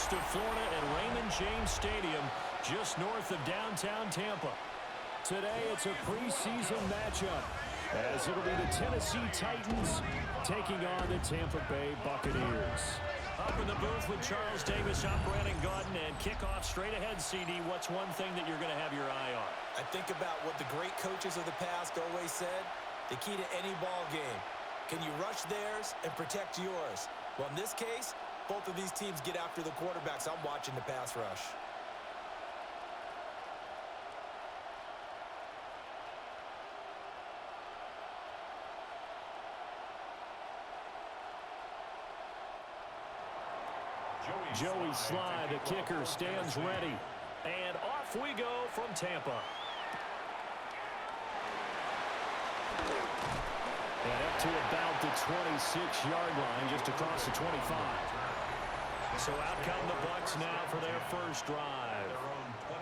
coast of Florida at Raymond James Stadium, just north of downtown Tampa. Today, it's a preseason matchup, as it'll be the Tennessee Titans taking on the Tampa Bay Buccaneers. Up in the booth with Charles Davis, I'm Brandon Gaudin, and kickoff straight ahead, CD. What's one thing that you're going to have your eye on? I think about what the great coaches of the past always said, the key to any ball game. Can you rush theirs and protect yours? Well, in this case, both of these teams get after the quarterbacks. I'm watching the pass rush. Joey Sly, the kicker, stands ready. And off we go from Tampa. And up to about the 26-yard line, just across the 25. So out come the Bucs now for their first drive.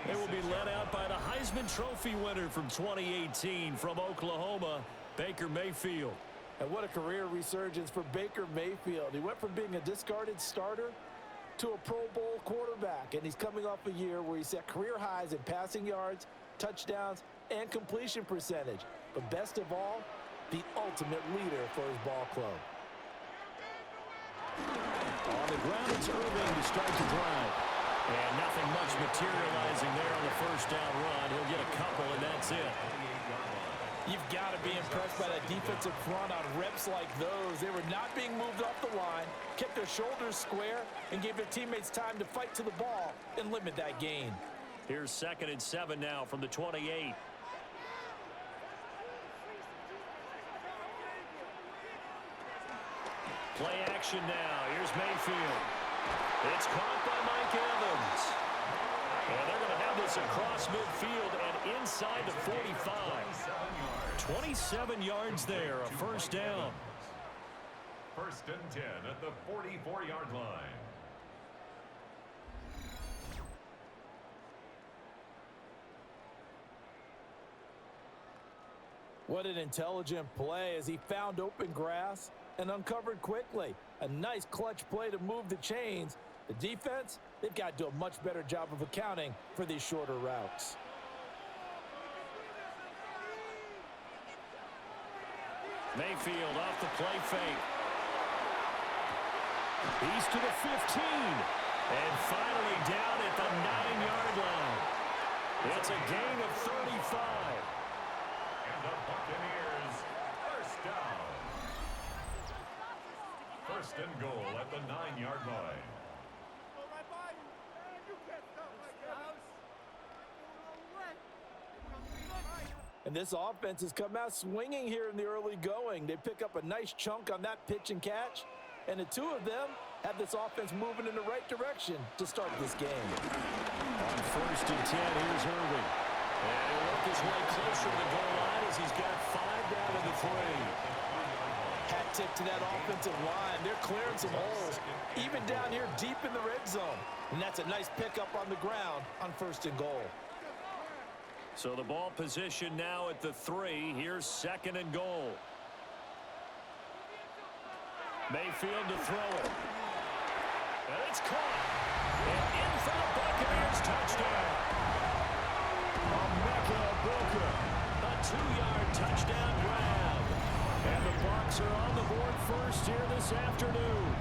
They will be led out by the Heisman Trophy winner from 2018 from Oklahoma, Baker Mayfield. And what a career resurgence for Baker Mayfield. He went from being a discarded starter to a Pro Bowl quarterback, and he's coming off a year where he set career highs in passing yards, touchdowns, and completion percentage. But best of all, the ultimate leader for his ball club. On the ground, it's Irving to start the drive. And nothing much materializing there on the first down run. He'll get a couple, and that's it. You've got to be impressed by that defensive front on reps like those. They were not being moved off the line, kept their shoulders square, and gave their teammates time to fight to the ball and limit that gain. Here's 2nd and 7 now from the 28. Play action now. Here's Mayfield. It's caught by Mike Evans. And they're going to have this across midfield and inside the 45. 27 yards there, a first down. 1st and 10 at the 44-yard line. What an intelligent play as he found open grass and uncovered quickly. A nice clutch play to move the chains. The defense, they've got to do a much better job of accounting for these shorter routes. Mayfield off the play fake. He's to the 15. And finally down at the 9-yard line. It's a gain of 35. And the Buccaneers, first down. 1st and goal at the 9-yard line. And this offense has come out swinging here in the early going. They pick up a nice chunk on that pitch and catch. And the two of them have this offense moving in the right direction to start this game. On 1st and 10, here's Irving. And he'll work his way closer to the goal line as he's got 5 down to the 3. Hat tip to that offensive line. They're clearing some holes, even down here deep in the red zone. And that's a nice pickup on the ground on 1st and goal. So the ball position now at the 3. Here's 2nd and goal. Mayfield to throw it. And it's caught. And in for the Buccaneers touchdown. Emeka Booker. A 2-yard touchdown grab. And the Bucs are on the board first here this afternoon.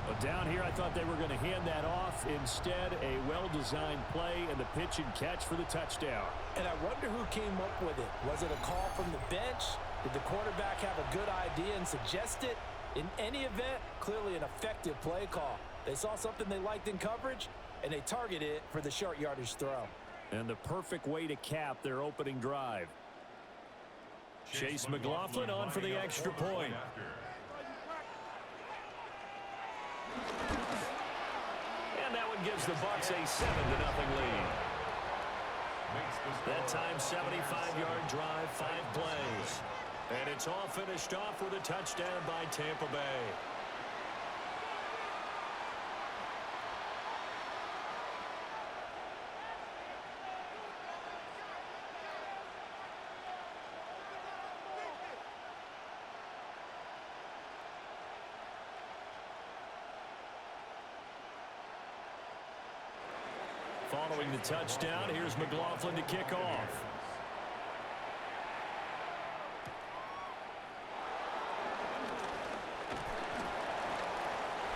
But down here, I thought they were going to hand that off. Instead, a well-designed play and the pitch and catch for the touchdown. And I wonder who came up with it. Was it a call from the bench? Did the quarterback have a good idea and suggest it? In any event, clearly an effective play call. They saw something they liked in coverage, and they targeted it for the short yardage throw. And the perfect way to cap their opening drive. Chase McLaughlin on for the extra point. And that one gives the Bucs a 7-0 lead. That time, 75-yard drive, 5 plays. And it's all finished off with a touchdown by Tampa Bay. Following the touchdown, here's McLaughlin to kick off.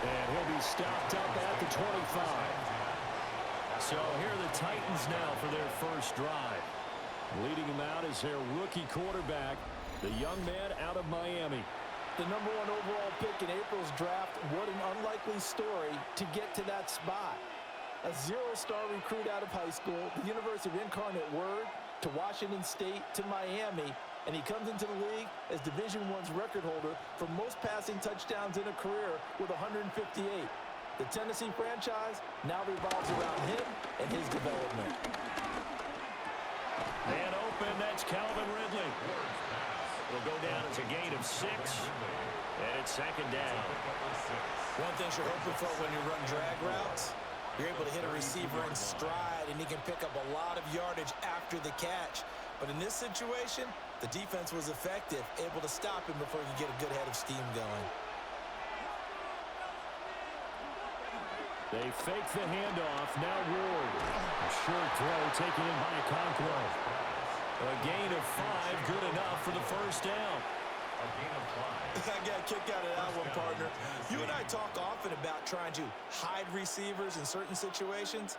And he'll be stopped up at the 25. So here are the Titans now for their first drive. Leading them out is their rookie quarterback, the young man out of Miami. The #1 overall pick in April's draft. What an unlikely story to get to that spot. A 0-star recruit out of high school, the University of Incarnate Word, to Washington State, to Miami, and he comes into the league as Division I's record holder for most passing touchdowns in a career with 158. The Tennessee franchise now revolves around him and his development. And open, that's Calvin Ridley. Will go down as a gain of 6, and it's second down. One thing you're hoping for when you run drag routes, you're able to hit a receiver in stride, and he can pick up a lot of yardage after the catch. But in this situation, the defense was effective, able to stop him before he could get a good head of steam going. They fake the handoff. Now Ward. A short throw taken in by Okonkwo. A gain of 5, good enough for the first down. A gain of 5. I got a kick out of that one, partner. You and I talk often about trying to hide receivers in certain situations,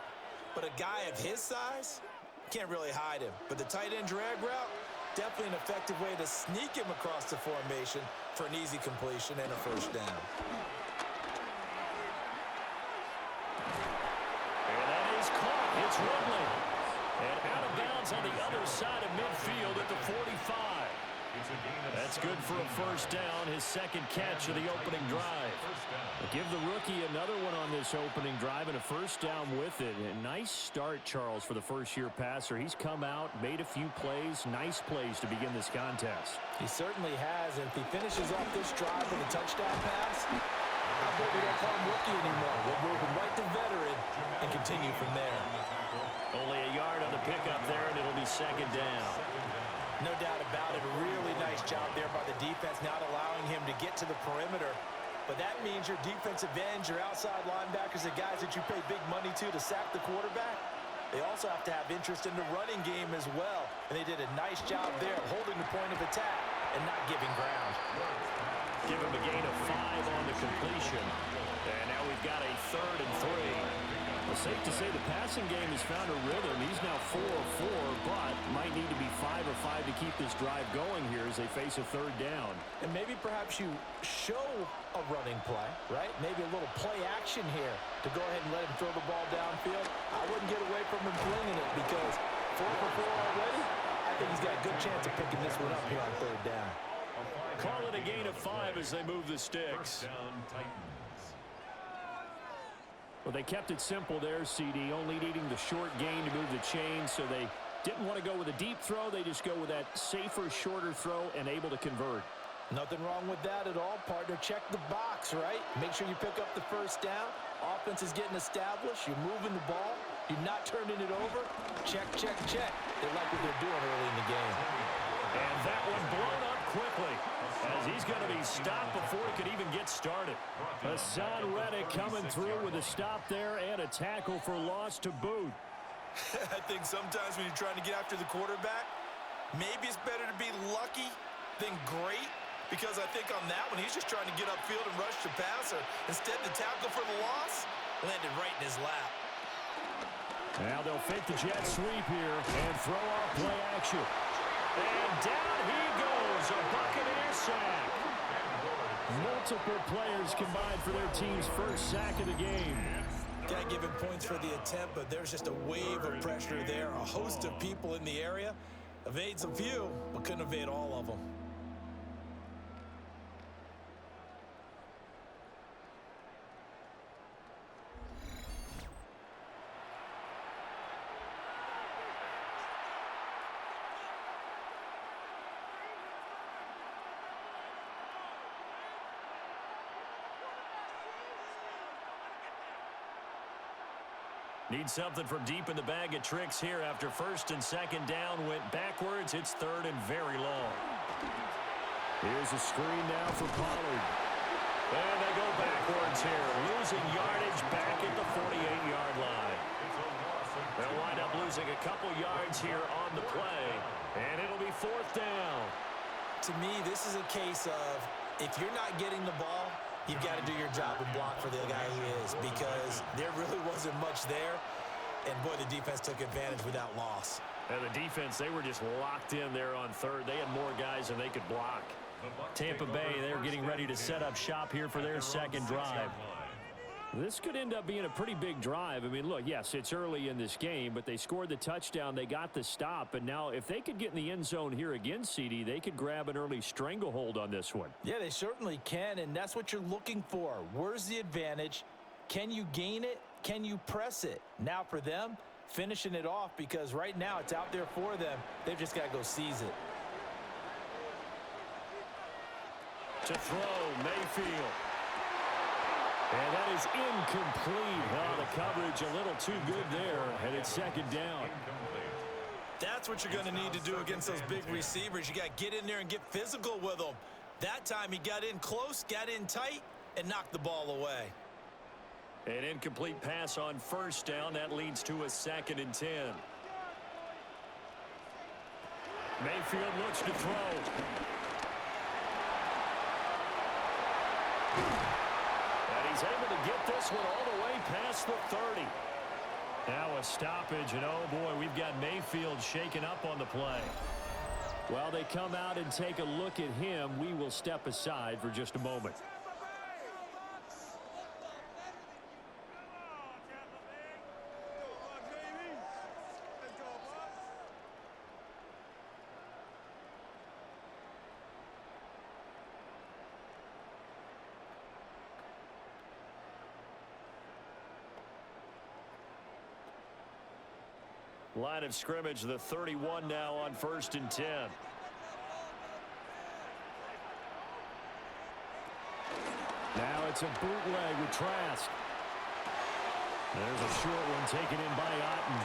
but a guy of his size can't really hide him. But the tight end drag route, definitely an effective way to sneak him across the formation for an easy completion and a first down. And that is caught. It's Ridley. And out of bounds on the other side of midfield at the 45. That's good for a first down, his second catch of the opening drive. Give the rookie another one on this opening drive and a first down with it. A nice start, Charles, for the first-year passer. He's come out, made a few plays, nice plays to begin this contest. He certainly has, and if he finishes off this drive with a touchdown pass, I bet we don't call him rookie anymore. We'll move him right to veteran and continue from there. Only a yard on the pickup there, and it'll be second down. No doubt about it. A really nice job there by the defense, not allowing him to get to the perimeter. But that means your defensive ends, your outside linebackers, the guys that you pay big money to sack the quarterback, they also have to have interest in the running game as well. And they did a nice job there holding the point of attack and not giving ground. Give him a gain of 5 on the completion. And now we've got a 3rd and 3. Well, safe to say the passing game has found a rhythm. He's now 4 of 4, but might need to be 5 of 5 to keep this drive going here as they face a 3rd down. And maybe perhaps you show a running play, right? Maybe a little play action here to go ahead and let him throw the ball downfield. I wouldn't get away from him flinging it because 4 for 4 already, I think he's got a good chance of picking this one up here on 3rd down. Call it a gain of 5 as they move the sticks. First down, Titans. Well, they kept it simple there, CD, only needing the short gain to move the chain, so they didn't want to go with a deep throw. They just go with that safer, shorter throw and able to convert. Nothing wrong with that at all, partner. Check the box, right? Make sure you pick up the first down. Offense is getting established. You're moving the ball. You're not turning it over. Check, check, check. They like what they're doing early in the game. And that one blown up quickly as he's going to be stopped before he could even get started. Hassan Reddick coming through with a stop there and a tackle for loss to boot. I think sometimes when you're trying to get after the quarterback, maybe it's better to be lucky than great, because I think on that one, he's just trying to get upfield and rush the passer. Instead, the tackle for the loss landed right in his lap. Now they'll fake the jet sweep here and throw off play action. And down he goes, a Buccaneer sack. Multiple players combined for their team's first sack of the game. Got to give him points for the attempt, but there's just a wave of pressure there. A host of people in the area. Evades a few, but couldn't evade all of them. Need something from deep in the bag of tricks here after first and second down went backwards. It's 3rd and very long. Here's a screen now for Pollard. And they go backwards here. Losing yardage back at the 48-yard line. It's a loss of They'll wind up losing a couple yards here on the play, and it'll be 4th down. To me, this is a case of if you're not getting the ball, you've got to do your job and block for the guy who is, because there really wasn't much there. And, boy, the defense took advantage with that loss. And the defense, they were just locked in there on 3rd. They had more guys than they could block. Tampa Bay, they're getting ready to set up shop here for their 2nd drive. This could end up being a pretty big drive. I mean, look, yes, it's early in this game, but they scored the touchdown. They got the stop. And now if they could get in the end zone here again, CD, they could grab an early stranglehold on this one. Yeah, they certainly can, and that's what you're looking for. Where's the advantage? Can you gain it? Can you press it? Now for them, finishing it off, because right now it's out there for them. They've just got to go seize it. To throw, Mayfield. And that is incomplete. Oh, the coverage a little too good there, and it's 2nd down. That's what you're going to need to do against those big receivers. You got to get in there and get physical with them. That time he got in close, got in tight, and knocked the ball away. An incomplete pass on 1st down. That leads to a 2nd and 10. Mayfield looks to throw. And he's able to get this one all the way past the 30. Now a stoppage, and oh boy, we've got Mayfield shaken up on the play. While they come out and take a look at him, we will step aside for just a moment. Line of scrimmage, the 31 now on 1st and 10. Now it's a bootleg with Trask. There's a short one taken in by Otten.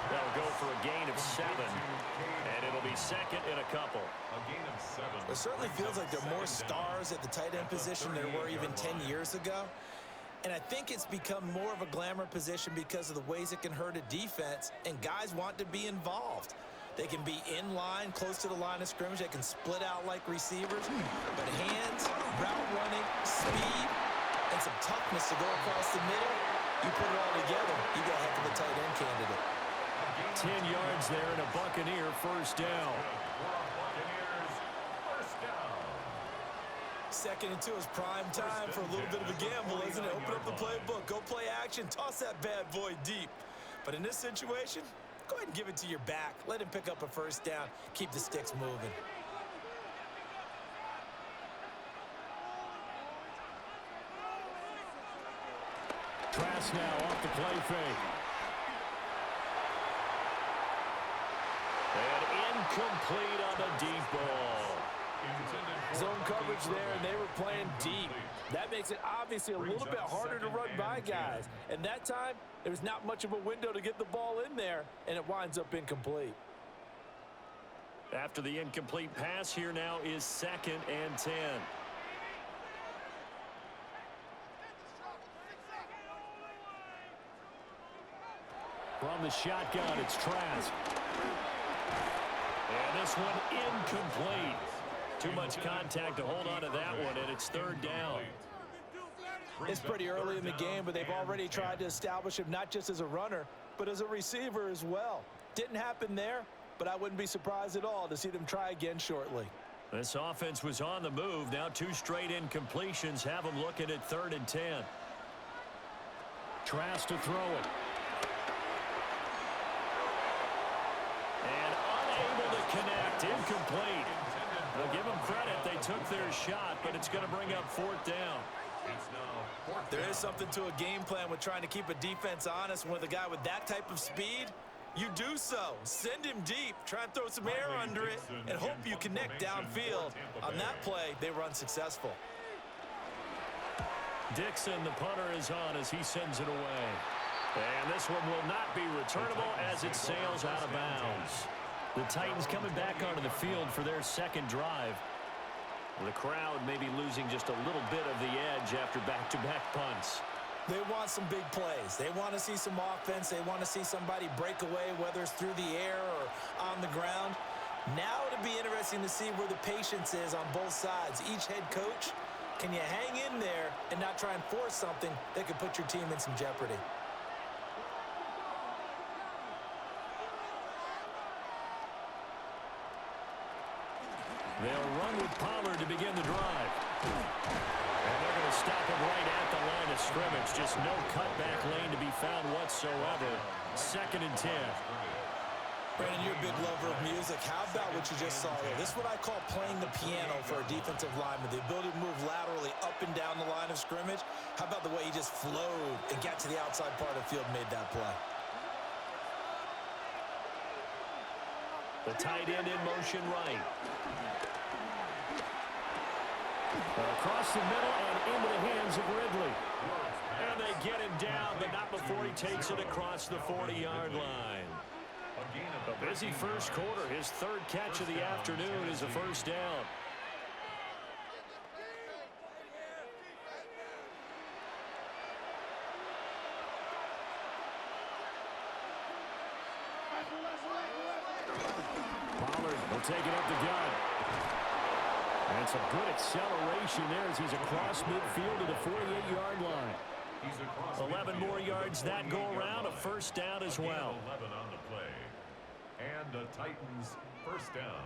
That'll go for a gain of 7. And it'll be 2nd and a couple. A gain of 7. It certainly feels like there are more stars at the tight end position than there were even 10 years ago. And I think it's become more of a glamour position because of the ways it can hurt a defense, and guys want to be involved. They can be in line, close to the line of scrimmage. They can split out like receivers. But hands, route running, speed, and some toughness to go across the middle, you put it all together, you got a heck of a tight end candidate. 10 yards there and a Buccaneer 1st down. Buccaneers, 1st down. 2nd and 2 is prime time for a little bit of a gamble, isn't it? Open up the playbook, go play action, toss that bad boy deep. But in this situation, go ahead and give it to your back. Let him pick up a 1st down. Keep the sticks moving. Trask now off the play fake. And incomplete on the deep ball. Zone coverage there, and they were playing deep. That makes it obviously a little bit harder to run by guys. And that time, there was not much of a window to get the ball in there, and it winds up incomplete. After the incomplete pass, here now is 2nd and 10. From the shotgun, it's Trask. And this one incomplete. Too much contact to hold on to that one, and it's 3rd down. It's pretty early in the game, but they've already tried to establish him not just as a runner, but as a receiver as well. Didn't happen there, but I wouldn't be surprised at all to see them try again shortly. This offense was on the move. Now 2 straight incompletions have them looking at 3rd and 10. Trask to throw it. And unable to connect. Incomplete. They'll give them credit. They took their shot, but it's going to bring up 4th down. There is something to a game plan with trying to keep a defense honest. With a guy with that type of speed, you do so. Send him deep. Try and throw some air under it and hope you connect downfield. On that play, they were unsuccessful. Dixon, the punter, is on as he sends it away. And this one will not be returnable as it sails out of bounds. The Titans coming back onto the field for their 2nd drive. The crowd may be losing just a little bit of the edge after back-to-back punts. They want some big plays. They want to see some offense. They want to see somebody break away, whether it's through the air or on the ground. Now it'll be interesting to see where the patience is on both sides. Each head coach, can you hang in there and not try and force something that could put your team in some jeopardy? They'll run with Pollard to begin the drive. And they're going to stop him right at the line of scrimmage. Just no cutback lane to be found whatsoever. 2nd and 10. Brandon, you're a big lover of music. How about what you just saw there? This is what I call playing the piano for a defensive lineman. The ability to move laterally up and down the line of scrimmage. How about the way he just flowed and got to the outside part of the field and made that play? The tight end in motion right. Across the middle and into the hands of Ridley. And they get him down, but not before he takes it across the 40-yard line. A busy first quarter. His 3rd catch of the afternoon is a first down. Pollard will take it up the gut. And some good acceleration there as he's across midfield to the 48-yard line. 11 more yards that go around, a first down as well. 11 on the play. And the Titans first down.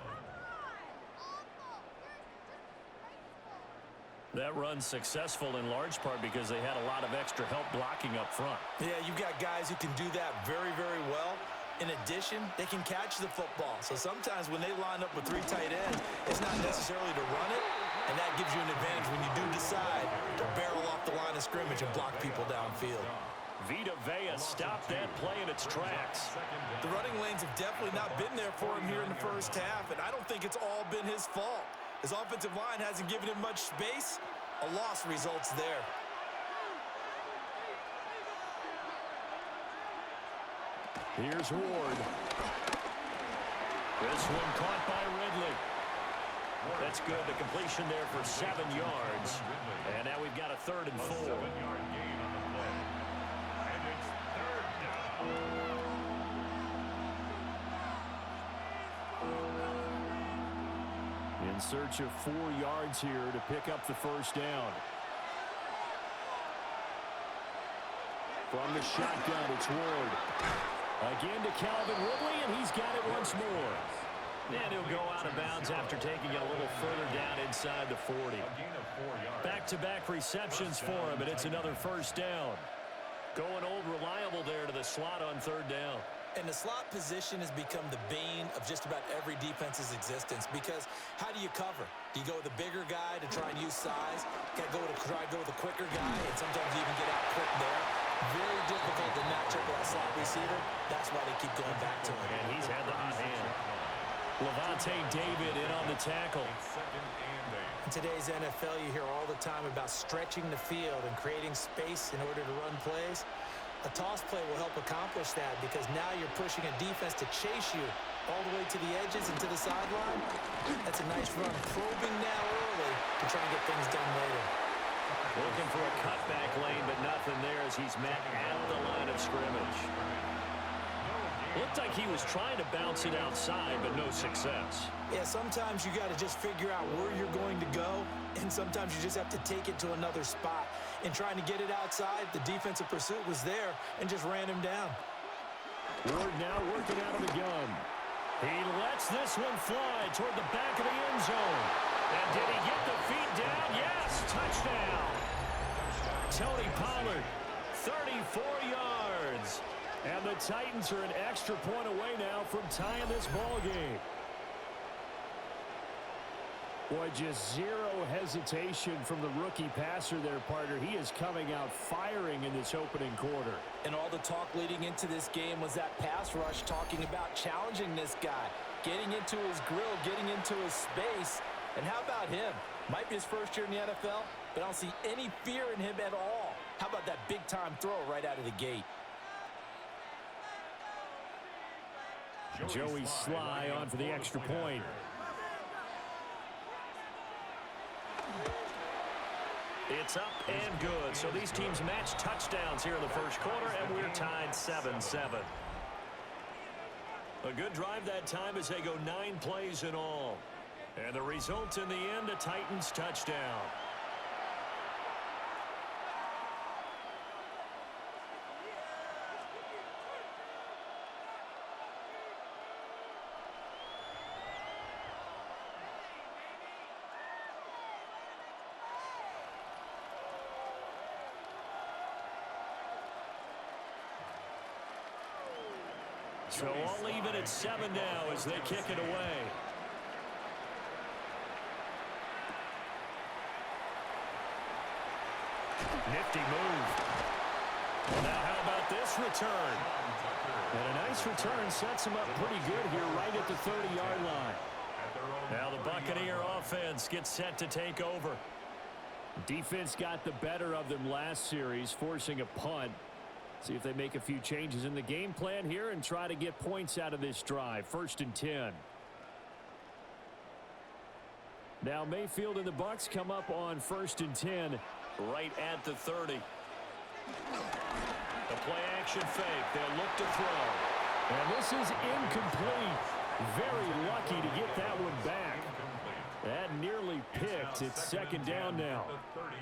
That run's successful in large part because they had a lot of extra help blocking up front. Yeah, you've got guys who can do that very, very well. In addition, they can catch the football. So sometimes when they line up with 3 tight ends, it's not necessarily to run it, and that gives you an advantage when you do decide to barrel off the line of scrimmage and block people downfield. Vita Vea stopped that play in its tracks. The running lanes have definitely not been there for him here in the first half, and I don't think it's all been his fault. His offensive line hasn't given him much space. A loss results there. Here's Ward. This one caught by Ridley. That's good. The completion there for 7 yards. And now we've got a 3rd and 4. 7-yard gain on the play. And it's 3rd down. In search of 4 yards here to pick up the first down. From the shotgun, it's Ward. Again to Calvin Ridley, and he's got it once more. And he'll go out of bounds after taking it a little further down inside the 40. Back-to-back receptions for him, and it's another first down. Going old reliable there to the slot on 3rd down. And the slot position has become the bane of just about every defense's existence because how do you cover? Do you go with the bigger guy to try and use size? Try to go with the quicker guy, and sometimes you even get out quick there. Very difficult to match up with a slot receiver. That's why they keep going back to him. And he's had the hot hand. Levante David in on the tackle. In today's NFL, you hear all the time about stretching the field and creating space in order to run plays. A toss play will help accomplish that because now you're pushing a defense to chase you all the way to the edges and to the sideline. That's a nice run, probing now early to try and get things done later. Looking for a cutback lane, but nothing there as he's met at the line of scrimmage. Looked like he was trying to bounce it outside, but no success. Yeah, sometimes you got to just figure out where you're going to go, and sometimes you just have to take it to another spot. In trying to get it outside, the defensive pursuit was there and just ran him down. Ward now working out of the gun. He lets this one fly toward the back of the end zone. And did he get the feet down? Yes, touchdown. Tony Pollard, 34 yards. And the Titans are an extra point away now from tying this ball game. Boy, just zero hesitation from the rookie passer there, partner. He is coming out firing in this opening quarter. And all the talk leading into this game was that pass rush, talking about challenging this guy, getting into his grill, getting into his space. And how about him? Might be his first year in the NFL, but I don't see any fear in him at all. How about that big-time throw right out of the gate? Joey Sly on for the extra point. It's up and good. So these teams match touchdowns here in the first quarter, and we're tied 7-7. A good drive that time as they go 9 plays in all. And the result in the end, a Titans touchdown. So all even at 7 now as they kick it away. Nifty move. Well, now how about this return? And a nice return sets them up pretty good here right at the 30-yard line. Now the Buccaneer offense gets set to take over. Defense got the better of them last series, forcing a punt. See if they make a few changes in the game plan here and try to get points out of this drive. 1st and 10. Now Mayfield and the Bucs come up on 1st and 10 right at the 30. The play action fake. They'll look to throw. And this is incomplete. Very lucky to get that one back. That nearly picked. It's 2nd down now.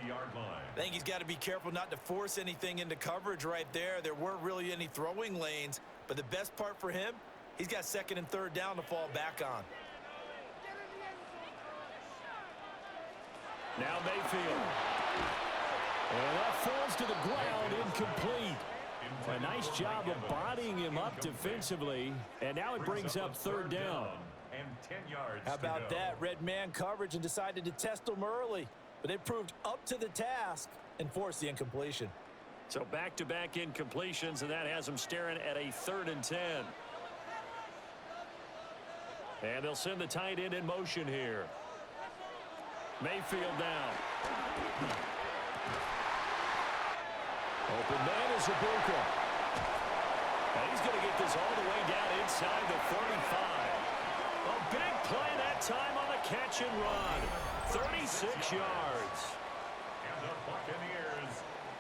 I think he's got to be careful not to force anything into coverage right there. There weren't really any throwing lanes, but the best part for him, he's got 2nd and 3rd down to fall back on. Now Mayfield. And that falls to the ground, incomplete. A nice job of bodying him up defensively, and now it brings up 3rd down. And 10 yards. How about that? Red man coverage and decided to test them early. But they proved up to the task and forced the incompletion. So back-to-back incompletions, and that has them staring at a 3rd and 10. And they'll send the tight end in motion here. Mayfield down. Open man is Ibuka. And he's going to get this all the way down inside the 35. A big play that time on the catch and run. 36 yards. And the Buccaneers,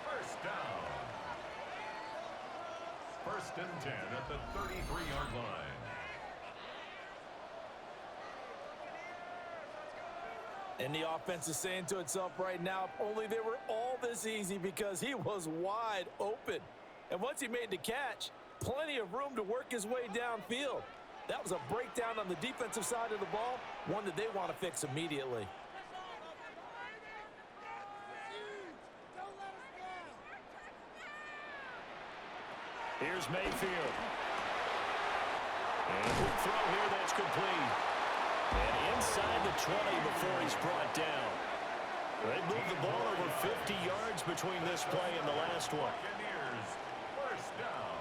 1st down. 1st and 10 at the 33-yard line. And the offense is saying to itself right now, if only they were all this easy, because he was wide open. And once he made the catch, plenty of room to work his way downfield. That was a breakdown on the defensive side of the ball, one that they want to fix immediately. Here's Mayfield. And a quick throw here that's complete. And inside the 20 before he's brought down. They moved the ball over 50 yards between this play and the last one. Buccaneers, 1st down.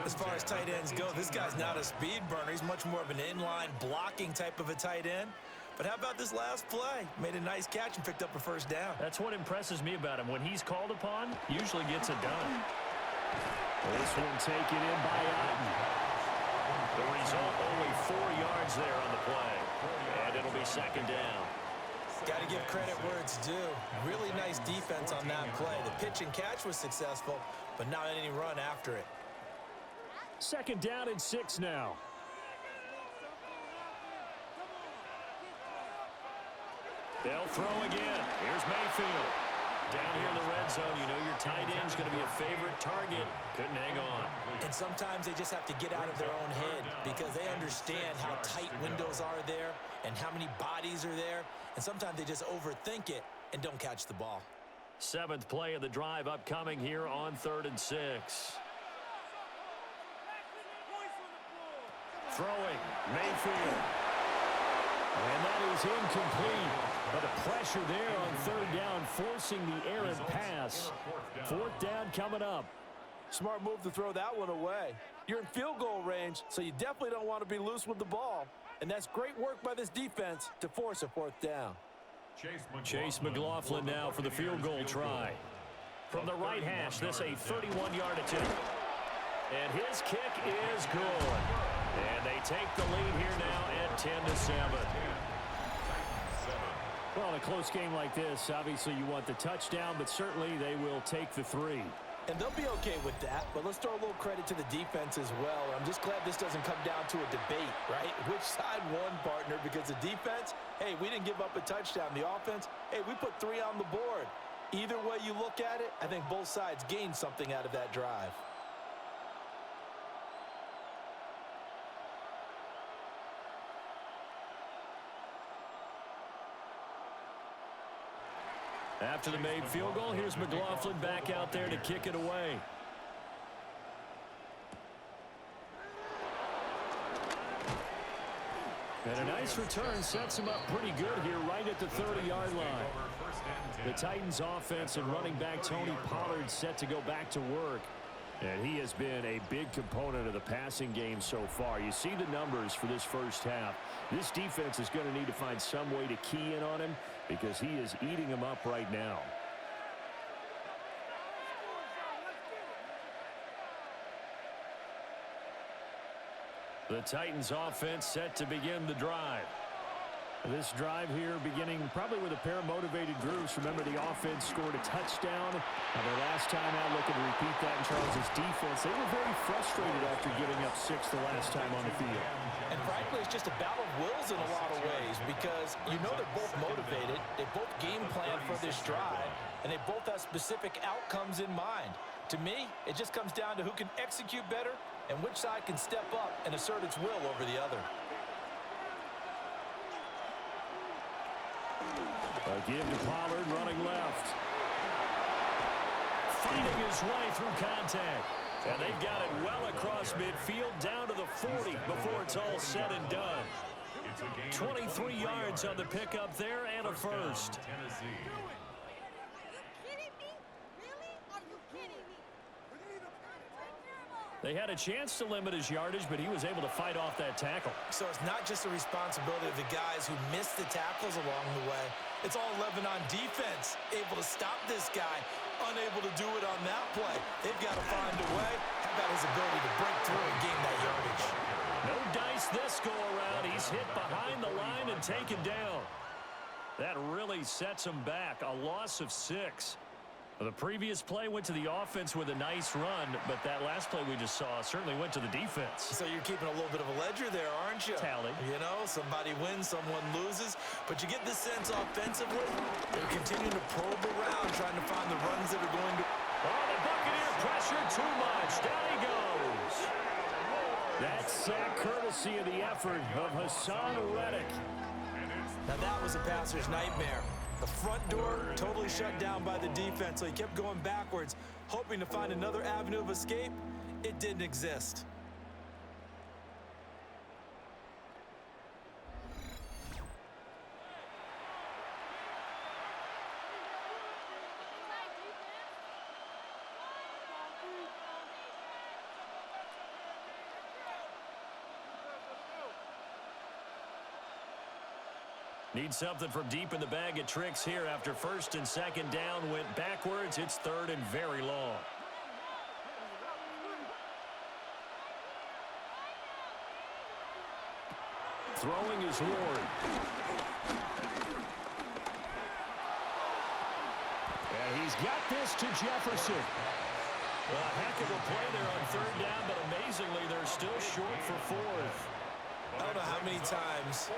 As far as tight ends go, this guy's not a speed burner. He's much more of an inline blocking type of a tight end. But how about this last play? Made a nice catch and picked up a 1st down. That's what impresses me about him. When he's called upon, usually gets it done. This one taken in by Otten. The result, only 4 yards there on the play. And it'll be 2nd down. Got to give credit where it's due. Really nice defense on that play. The pitch and catch was successful, but not any run after it. 2nd down and 6 now. They'll throw again. Here's Mayfield. Down here in the red zone, you know your tight end's going to be a favorite target. Couldn't hang on. And sometimes they just have to get out of their own head because they understand how tight windows are there and how many bodies are there. And sometimes they just overthink it and don't catch the ball. 7th play of the drive upcoming here on 3rd and 6. Throwing, Mayfield. And that is incomplete. But the pressure there on 3rd down, forcing the errant pass. 4th down coming up. Smart move to throw that one away. You're in field goal range, so you definitely don't want to be loose with the ball. And that's great work by this defense to force a 4th down. Chase McLaughlin now for the field goal try. From the right hash, this a 31-yard attempt. And his kick is good. And they take the lead here now at 10-7. Well, a close game like this, obviously you want the touchdown, but certainly they will take the 3. And they'll be okay with that, but let's throw a little credit to the defense as well. I'm just glad this doesn't come down to a debate, right? Which side won, partner? Because the defense, hey, we didn't give up a touchdown. The offense, hey, we put 3 on the board. Either way you look at it, I think both sides gained something out of that drive. After the made field goal, here's McLaughlin back out there to kick it away. And a nice return sets him up pretty good here right at the 30-yard line. The Titans offense and running back Tony Pollard set to go back to work. And he has been a big component of the passing game so far. You see the numbers for this first half. This defense is going to need to find some way to key in on him because he is eating them up right now. The Titans offense set to begin the drive. This drive here beginning probably with a pair of motivated groups. Remember, the offense scored a touchdown. Their last time out, looking to repeat that in Charles' defense. They were very frustrated after giving up 6 the last time on the field. And frankly, it's just a battle of wills in a lot of ways because you know they're both motivated. They both game plan for this drive, and they both have specific outcomes in mind. To me, it just comes down to who can execute better and which side can step up and assert its will over the other. A give to Pollard running left. Fighting his way through contact. And they've got it well across midfield down to the 40 before it's all said and done. 23 yards on the pickup there and a first. They had a chance to limit his yardage, but he was able to fight off that tackle. So it's not just the responsibility of the guys who missed the tackles along the way. It's all 11 on defense, able to stop this guy, unable to do it on that play. They've got to find a way. How about his ability to break through and gain that yardage? No dice this go around. He's hit behind the line and taken down. That really sets him back. A loss of 6. The previous play went to the offense with a nice run, but that last play we just saw certainly went to the defense. So you're keeping a little bit of a ledger there, aren't you? Tally. You know, somebody wins, someone loses. But you get this sense offensively, they're continuing to probe around, trying to find the runs that are going to... Oh, the Buccaneer pressure too much. Down he goes. That's sack courtesy of the effort of Hassan Reddick. Now that was a passer's nightmare. The front door totally shut down by the defense, so he kept going backwards, hoping to find another avenue of escape. It didn't exist. Need something from deep in the bag of tricks here after first and second down went backwards. It's third and very long. Throwing is Ward. And he's got this to Jefferson. Well, a heck of a play there on third down, but amazingly, they're still short for fourth. I don't know how many times,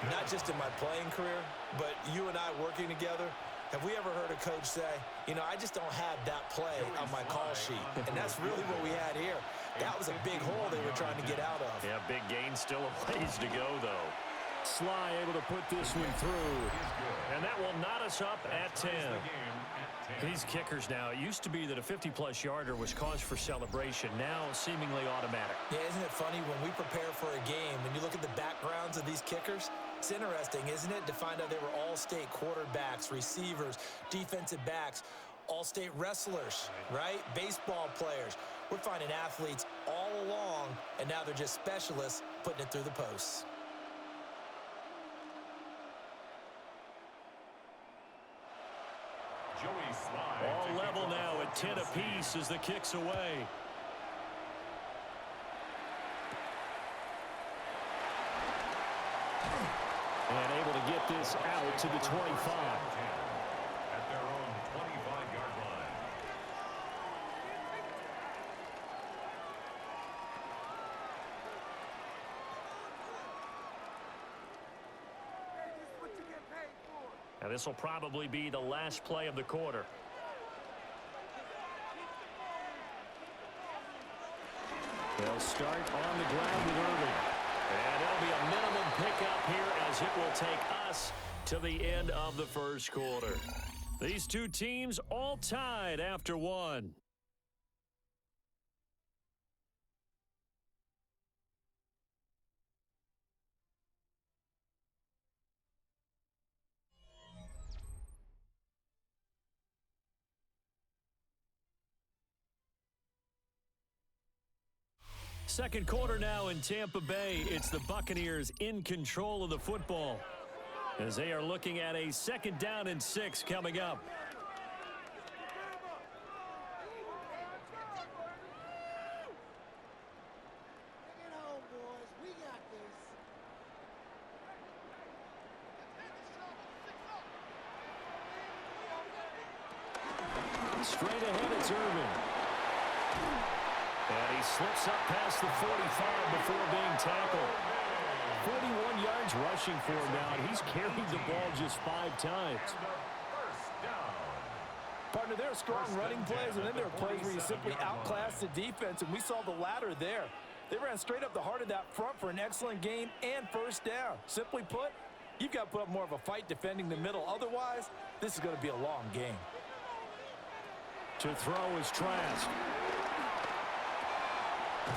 not just in my playing career, but you and I working together, have we ever heard a coach say, you know, I just don't have that play on my call sheet. And that's really what we had here. That was a big hole they were trying to get out of. Yeah, big gain, still a ways to go, though. Sly able to put this one through. And that will knot us up at 10. These kickers now, it used to be that a 50-plus yarder was cause for celebration. Now, seemingly automatic. Yeah, isn't it funny when we prepare for a game, when you look at the backgrounds of these kickers, it's interesting, isn't it, to find out they were all-state quarterbacks, receivers, defensive backs, all-state wrestlers, right? Baseball players. We're finding athletes all along, and now they're just specialists putting it through the posts. All level now at 10 apiece as the kick's away. And able to get this out to the 25. At their own 25-yard line. Now this will probably be the last play of the quarter. They'll start on the ground with Irving. And it'll be a minimum pickup here as it will take us to the end of the first quarter. These two teams all tied after one. Second quarter now in Tampa Bay. It's the Buccaneers in control of the football as they are looking at a 2nd down and 6 coming up. Straight ahead, it's Irving. And he slips up past the 45 before being tackled. 41 yards rushing for him now, and he's carried the ball just 5 times. Partner, there are strong running plays, and then there are plays where you simply outclass the defense, and we saw the latter there. They ran straight up the heart of that front for an excellent game and 1st down. Simply put, you've got to put up more of a fight defending the middle. Otherwise, this is going to be a long game. To throw is Trask.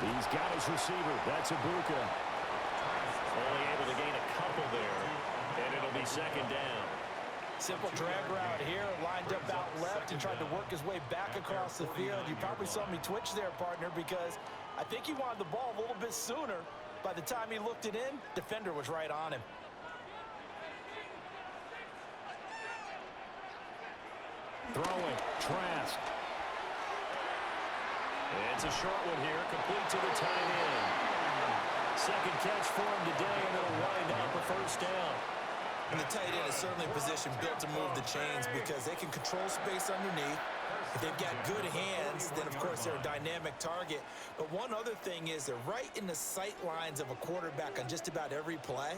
He's got his receiver. That's Ibuka. Only able to gain a couple there, and it'll be 2nd down. Simple drag route here, lined up out left and tried to work his way back across the field. You probably saw me twitch there, partner, because I think he wanted the ball a little bit sooner. By the time he looked it in, defender was right on him. Throwing, Trask. It's a short one here, complete to the tight end. 2nd catch for him today, and it'll wind up a 1st down. And the tight end is certainly a position built to move the chains because they can control space underneath. If they've got good hands, then of course they're a dynamic target. But one other thing is they're right in the sight lines of a quarterback on just about every play,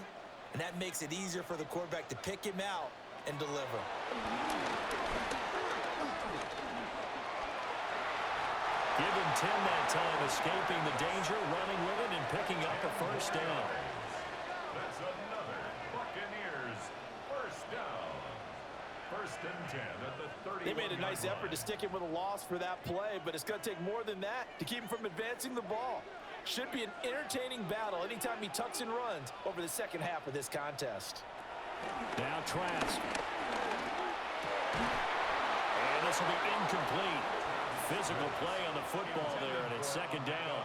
and that makes it easier for the quarterback to pick him out and deliver. Give him 10 that time, escaping the danger, running with it, and picking up a 1st down. That's another Buccaneers 1st down. 1st and 10 at the 30. They made a nice effort to stick him with a loss for that play, but it's going to take more than that to keep him from advancing the ball. Should be an entertaining battle anytime he tucks and runs over the 2nd half of this contest. Now Trask. And this will be incomplete. Physical play on the football there, and it's 2nd down.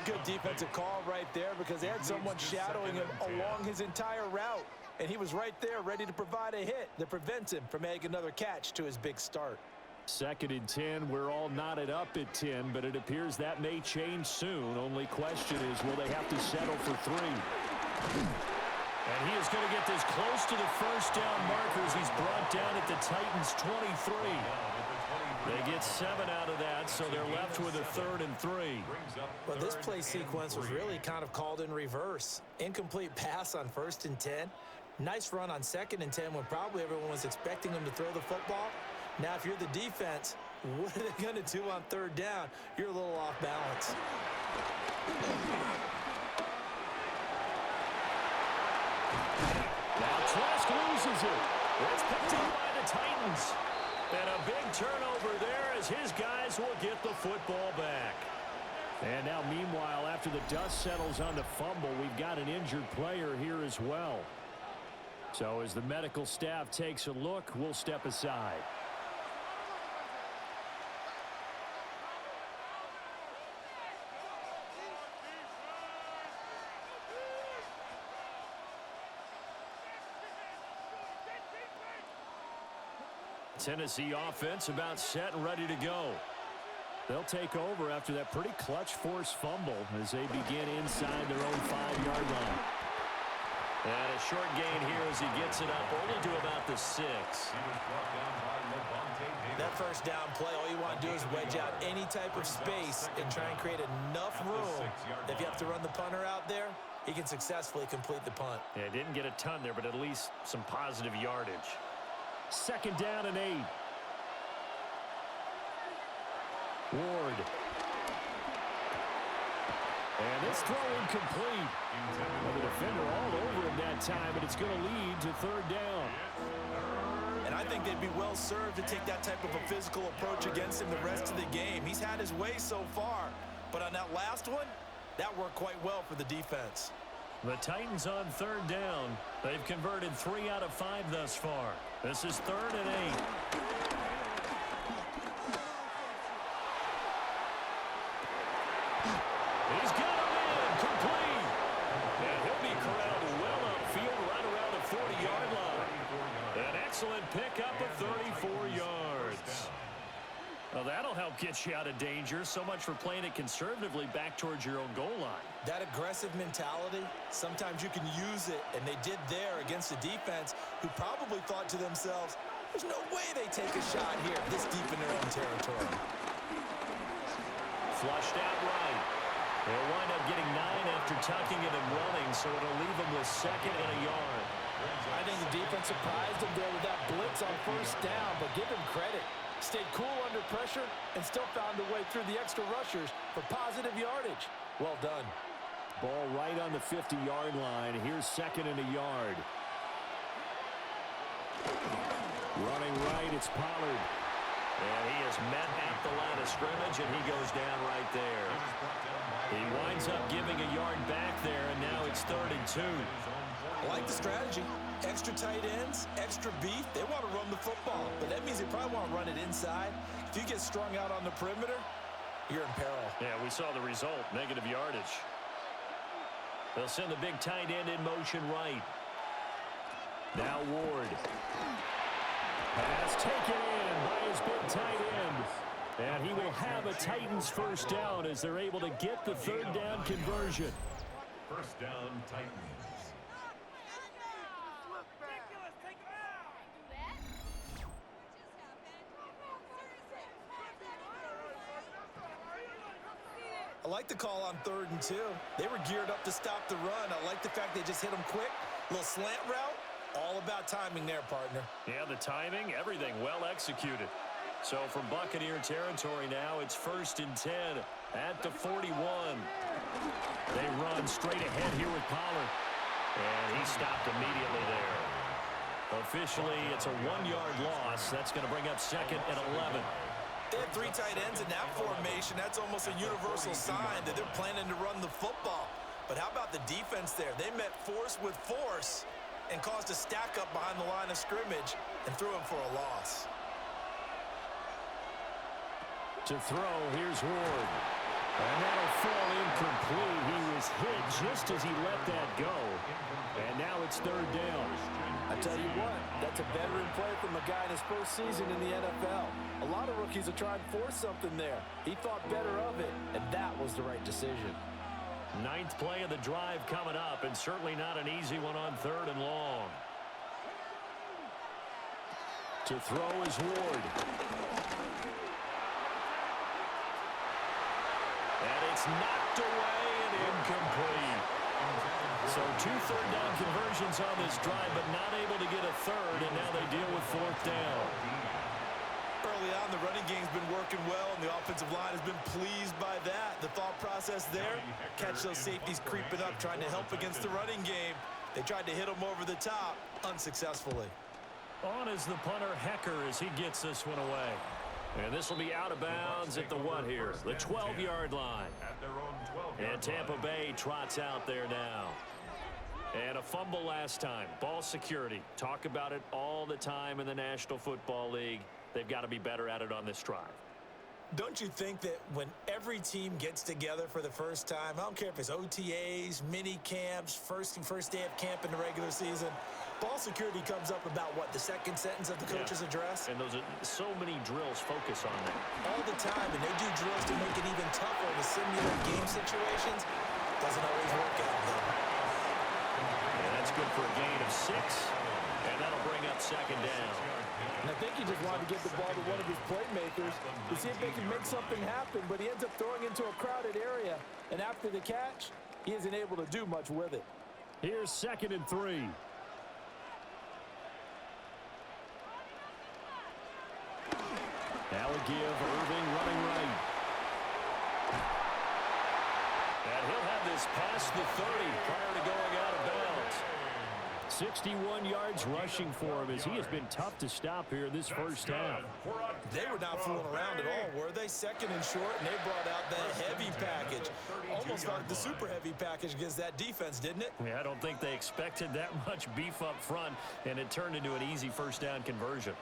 Good defensive call right there because they had someone shadowing him along his entire route, and he was right there ready to provide a hit that prevents him from making another catch to his big start. 2nd and 10. We're all knotted up at 10, but it appears that may change soon. Only question is, will they have to settle for 3? And he is going to get this close to the 1st down markers. He's brought down at the Titans' 23. They get 7 out of that, so they're left with a 3rd and 3. Well, this play sequence was really kind of called in reverse. Incomplete pass on 1st and 10. Nice run on 2nd and 10 when probably everyone was expecting him to throw the football. Now, if you're the defense, what are they going to do on 3rd down? You're a little off balance. Now Trask loses it. It's picked up by the Titans. And a big turnover there as his guys will get the football back. And now, meanwhile, after the dust settles on the fumble, we've got an injured player here as well. So as the medical staff takes a look, we'll step aside. Tennessee offense about set and ready to go. They'll take over after that pretty clutch forced fumble as they begin inside their own 5-yard line. And a short gain here as he gets it up only to about the 6. That first down play, all you want to do is wedge out any type of space and try and create enough room. If you have to run the punter out there, he can successfully complete the punt. Yeah, didn't get a ton there, but at least some positive yardage. 2nd down and 8. Ward. And this throw incomplete. Well, the defender all over him that time, but it's going to lead to 3rd down. And I think they'd be well served to take that type of a physical approach against him the rest of the game. He's had his way so far, but on that last one, that worked quite well for the defense. The Titans on 3rd down. They've converted 3 out of 5 thus far. This is 3rd and 8. He's got him in, complete. And he'll be corralled well upfield right around the 40-yard line. An excellent pickup of 34 yards. Well, that'll help get you out of danger. So much for playing it conservatively back towards your own goal line. That aggressive mentality, sometimes you can use it, and they did there against a defense who probably thought to themselves, there's no way they take a shot here this deep in their own territory. Flushed out right. They'll wind up getting 9 after tucking it and running, so it'll leave them with 2nd and a yard. I think the defense surprised him there with that blitz on 1st down, but give him credit. Stayed cool under pressure and still found a way through the extra rushers for positive yardage. Well done. Ball right on the 50-yard line. Here's 2nd and a yard. Running right, it's Pollard. And he is met at the line of scrimmage, and he goes down right there. He winds up giving a yard back there, and now it's 3rd and 2. I like the strategy. Extra tight ends, extra beef. They want to run the football, but that means they probably want to run it inside. If you get strung out on the perimeter, you're in peril. Yeah, we saw the result, negative yardage. They'll send the big tight end in motion right. Now Ward. Pass taken in by his big tight end. And he will have a Titans 1st down as they're able to get the 3rd down conversion. 1st down, Titans. I like the call on 3rd and 2. They were geared up to stop the run. I like the fact they just hit them quick. Little slant route. All about timing there, partner. Yeah, the timing, everything well executed. So from Buccaneer territory now, it's 1st and 10 at the 41. They run straight ahead here with Pollard. And he stopped immediately there. Officially, it's a 1-yard loss. That's going to bring up 2nd and 11. They have 3 tight ends in that formation. That's almost a universal sign that they're planning to run the football. But how about the defense there? They met force with force and caused a stack up behind the line of scrimmage and threw him for a loss. To throw, here's Ward. And that'll fall incomplete. He was hit just as he let that go. And now it's 3rd down. I tell you what, that's a veteran play from a guy in his 1st season in the NFL. A lot of rookies are trying to force something there. He thought better of it, and that was the right decision. 9th play of the drive coming up, and certainly not an easy one on 3rd and long. To throw is Ward. And it's knocked away and incomplete. So 2 3rd down conversions on this drive, but not able to get a 3rd, and now they deal with 4th down. Early on, the running game's been working well, and the offensive line has been pleased by that. The thought process there, catch those safeties creeping up, trying to help against the running game. They tried to hit them over the top, unsuccessfully. On is the punter, Hecker, as he gets this one away. And this will be out of bounds at the what here? The 12-yard line. And Tampa Bay trots out there now. And a fumble last time. Ball security. Talk about it all the time in the National Football League. They've got to be better at it on this drive. Don't you think that when every team gets together for the first time, I don't care if it's OTAs, mini camps, first day of camp in the regular season, ball security comes up about what, the 2nd sentence of the coach's address? And those are so many drills focus on that. All the time, and they do drills to make it even tougher to simulate game situations. Doesn't always work out, though. And that's good for a gain of 6. And that'll bring up second down. And I think he just wanted to give the ball to one of his playmakers to see if they can make something happen, but he ends up throwing into a crowded area. And after the catch, he isn't able to do much with it. Here's 2nd and 3. Now a give, Irving running right. And he'll have this past the 30 prior to going out of bounds. 61 yards rushing for him as he has been tough to stop here this first half. They were not fooling around at all, were they? 2nd and short, and they brought out the heavy package. Almost like the super heavy package against that defense, didn't it? Yeah, I don't think they expected that much beef up front, and it turned into an easy first down conversion.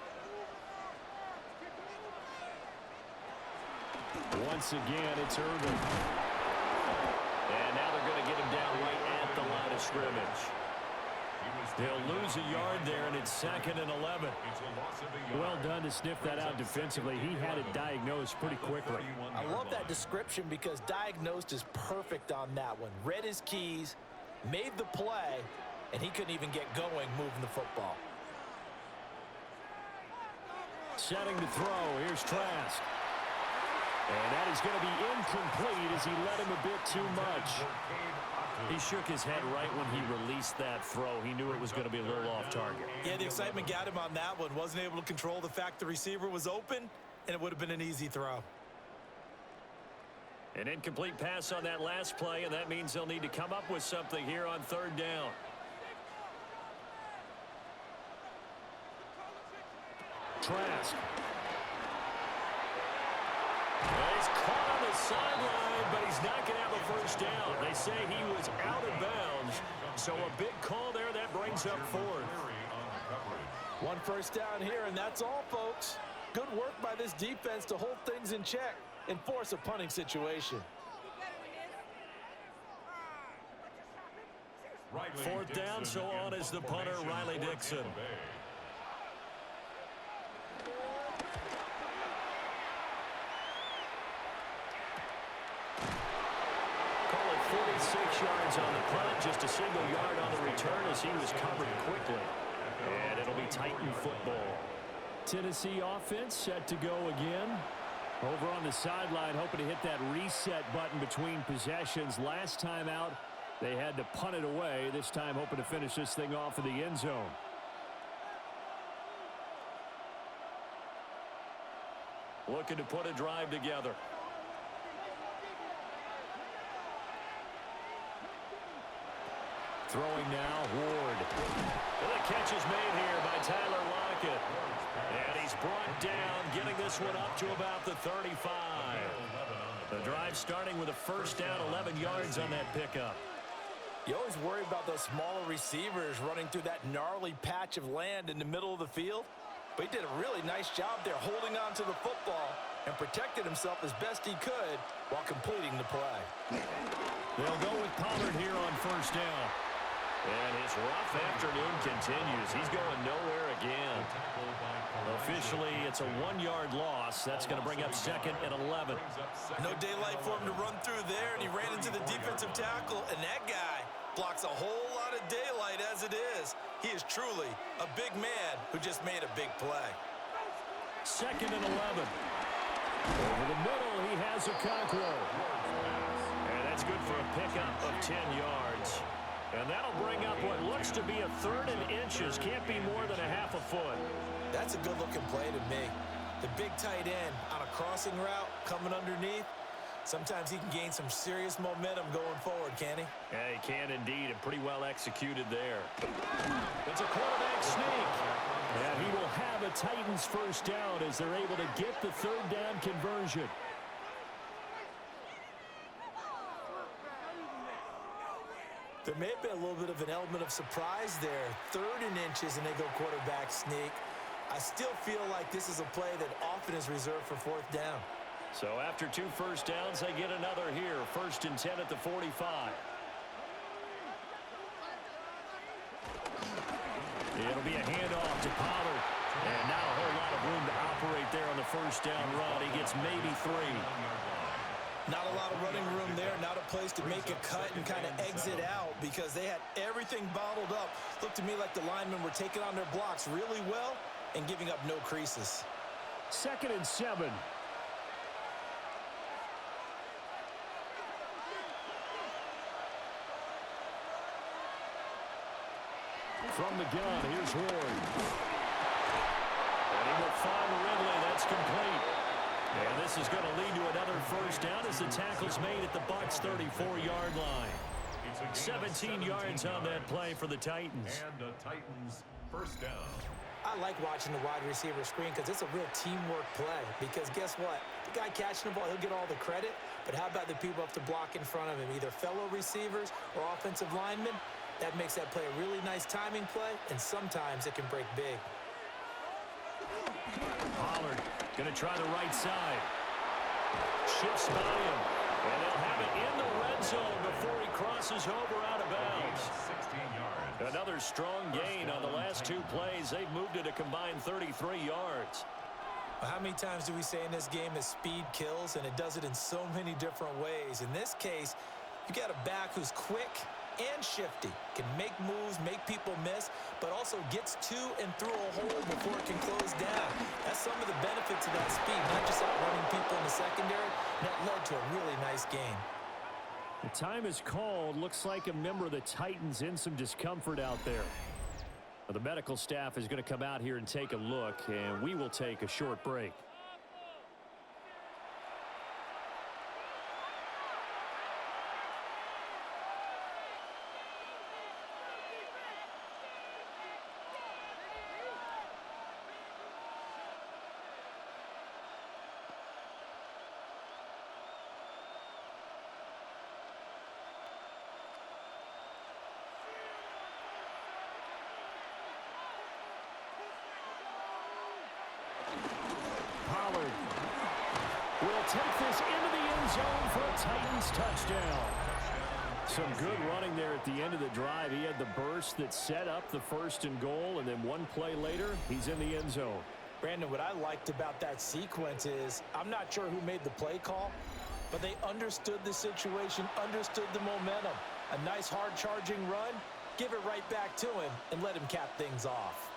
Once again, it's Irving. And now they're going to get him down right at the line of scrimmage. They'll lose a yard there, and it's 2nd and 11. Well done to sniff that out defensively. He had it diagnosed pretty quickly. I love that description because diagnosed is perfect on that one. Read his keys, made the play, and he couldn't even get going moving the football. Setting to throw. Here's Trask. And that is going to be incomplete as he led him a bit too much. He shook his head right when he released that throw. He knew it was going to be a little off target. Yeah, the excitement got him on that one. Wasn't able to control the fact the receiver was open, and it would have been an easy throw. An incomplete pass on that last play, and that means they'll need to come up with something here on 3rd down. Trask. He's caught on the sideline, but he's not going to have a first down. They say he was out of bounds, so a big call there. That brings up 4th. 1 first down here, and that's all, folks. Good work by this defense to hold things in check and force a punting situation. 4th down, so on is the punter, Riley Dixon. Call it 46 yards on the punt, just a single yard on the return as he was covered quickly. And it'll be Titan football. Tennessee offense set to go again. Over on the sideline, hoping to hit that reset button between possessions. Last time out, they had to punt it away. This time, hoping to finish this thing off in the end zone. Looking to put a drive together. Throwing now, Ward. And the catch is made here by Tyler Lockett. And he's brought down, getting this one up to about the 35. The drive starting with a first down, 11 yards on that pickup. You always worry about those smaller receivers running through that gnarly patch of land in the middle of the field. But he did a really nice job there holding on to the football and protected himself as best he could while completing the play. They'll go with Pollard here on first down. And his rough afternoon continues. He's going nowhere again. Officially, it's a 1-yard loss. That's going to bring up 2nd and 11. No daylight for him to run through there, and he ran into the defensive tackle, and that guy blocks a whole lot of daylight as it is. He is truly a big man who just made a big play. 2nd and 11. Over the middle, he has Okonkwo. And that's good for a pickup of 10 yards. And that'll bring up what looks to be a 3rd and inches. Can't be more than a half a foot. That's a good-looking play to me. The big tight end on a crossing route coming underneath. Sometimes he can gain some serious momentum going forward, can he? Yeah, he can indeed, and pretty well executed there. It's a quarterback sneak. And he will have a Titans first down as they're able to get the 3rd down conversion. There may have been a little bit of an element of surprise there. 3rd and inches, and they go quarterback sneak. I still feel like this is a play that often is reserved for 4th down. So after 2 first downs, they get another here. 1st and 10 at the 45. It'll be a handoff to Pollard. And not a whole lot of room to operate there on the first down run. He gets maybe 3. Not a lot of running room there, not a place to make a cut and kind of exit out because they had everything bottled up. Looked to me like the linemen were taking on their blocks really well and giving up no creases. 2nd and 7. From the gun, here's Ward. And he will find Ridley. That's complete. And this is going to lead to another first down as the tackle's made at the Bucs' 34-yard line. 17 yards on that play for the Titans. And the Titans first down. I like watching the wide receiver screen because it's a real teamwork play. Because guess what? The guy catching the ball, he'll get all the credit. But how about the people up to block in front of him, either fellow receivers or offensive linemen? That makes that play a really nice timing play, and sometimes it can break big. Pollard going to try the right side. Shifts by him. And they'll have it in the red zone before he crosses over out of bounds. 16 yards. Another strong gain on the last 2 plays. They've moved it a combined 33 yards. Well, how many times do we say in this game is speed kills, and it does it in so many different ways. In this case, you got a back who's quick and shifty, can make moves, make people miss, but also gets to and through a hole before it can close down. That's some of the benefits of that speed, not just outrunning people in the secondary. That led to a really nice gain. The time is called. Looks like a member of the Titans in some discomfort out there. Well, the medical staff is going to come out here and take a look, and we will take a short break. Pollard will take this into the end zone for a Titans touchdown. Some good running there at the end of the drive. He had the burst that set up the 1st and goal, and then 1 play later, he's in the end zone. Brandon, what I liked about that sequence is I'm not sure who made the play call, but they understood the situation, understood the momentum. A nice hard-charging run, give it right back to him, and let him cap things off.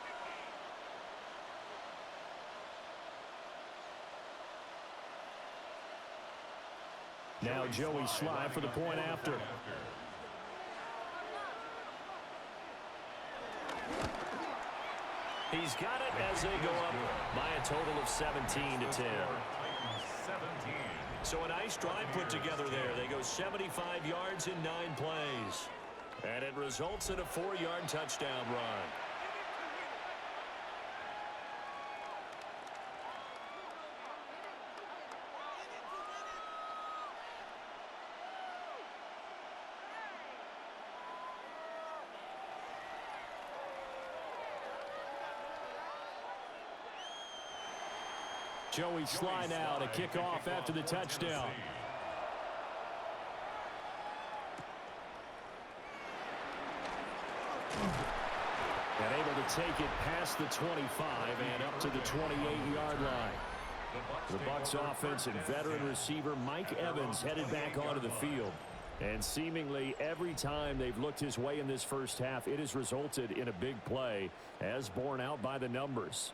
Now Joey Sly for the point after. He's got it as they go up by a total of 17-10. So a nice drive put together there. They go 75 yards in 9 plays. And it results in a 4-yard touchdown run. Joey Sly now to kick off after the touchdown. And able to take it past the 25 and up to the 28-yard line. The Bucs offense and veteran receiver Mike Evans headed back onto the field. And seemingly every time they've looked his way in this first half, it has resulted in a big play, as borne out by the numbers.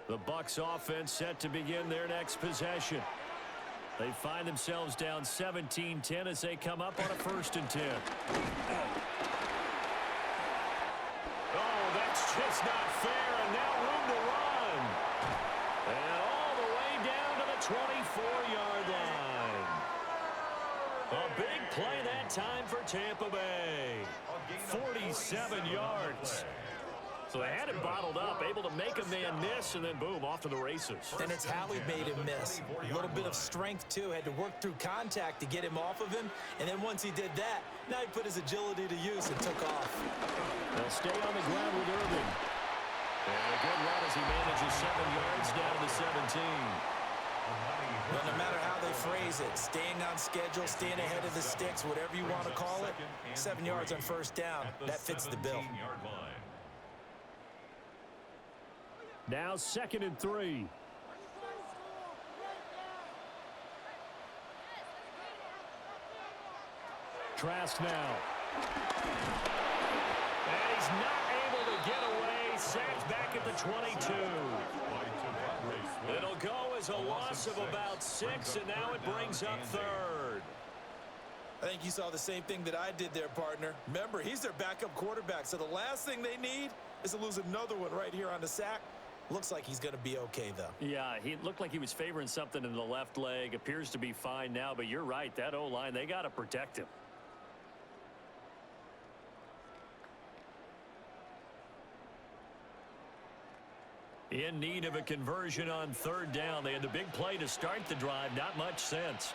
The Bucs offense set to begin their next possession. They find themselves down 17-10 as they come up on a 1st and 10. Oh, that's just not fair, and now room to run. And all the way down to the 24-yard line. A big play that time for Tampa Bay. 47 yards. So they had him bottled up, able to make a man miss, and then boom, off to the races. And it's how he made him miss. A little bit of strength, too. Had to work through contact to get him off of him. And then once he did that, now he put his agility to use and took off. They'll stay on the ground with Irvin. And a good run as he manages 7 yards down to the 17. But no matter how they phrase it. Staying on schedule, staying ahead of the sticks, whatever you want to call it. 7 yards on first down. That fits the bill. Now 2nd and 3. Trask now. And he's not able to get away. Sacked back at the 22. It'll go as a loss of about 6, and now it brings up 3rd. I think you saw the same thing that I did there, partner. Remember, he's their backup quarterback, so the last thing they need is to lose another one right here on the sack. Looks like he's going to be okay, though. Yeah, he looked like he was favoring something in the left leg. Appears to be fine now, but you're right. That O-line, they got to protect him. In need of a conversion on 3rd down. They had the big play to start the drive. Not much sense.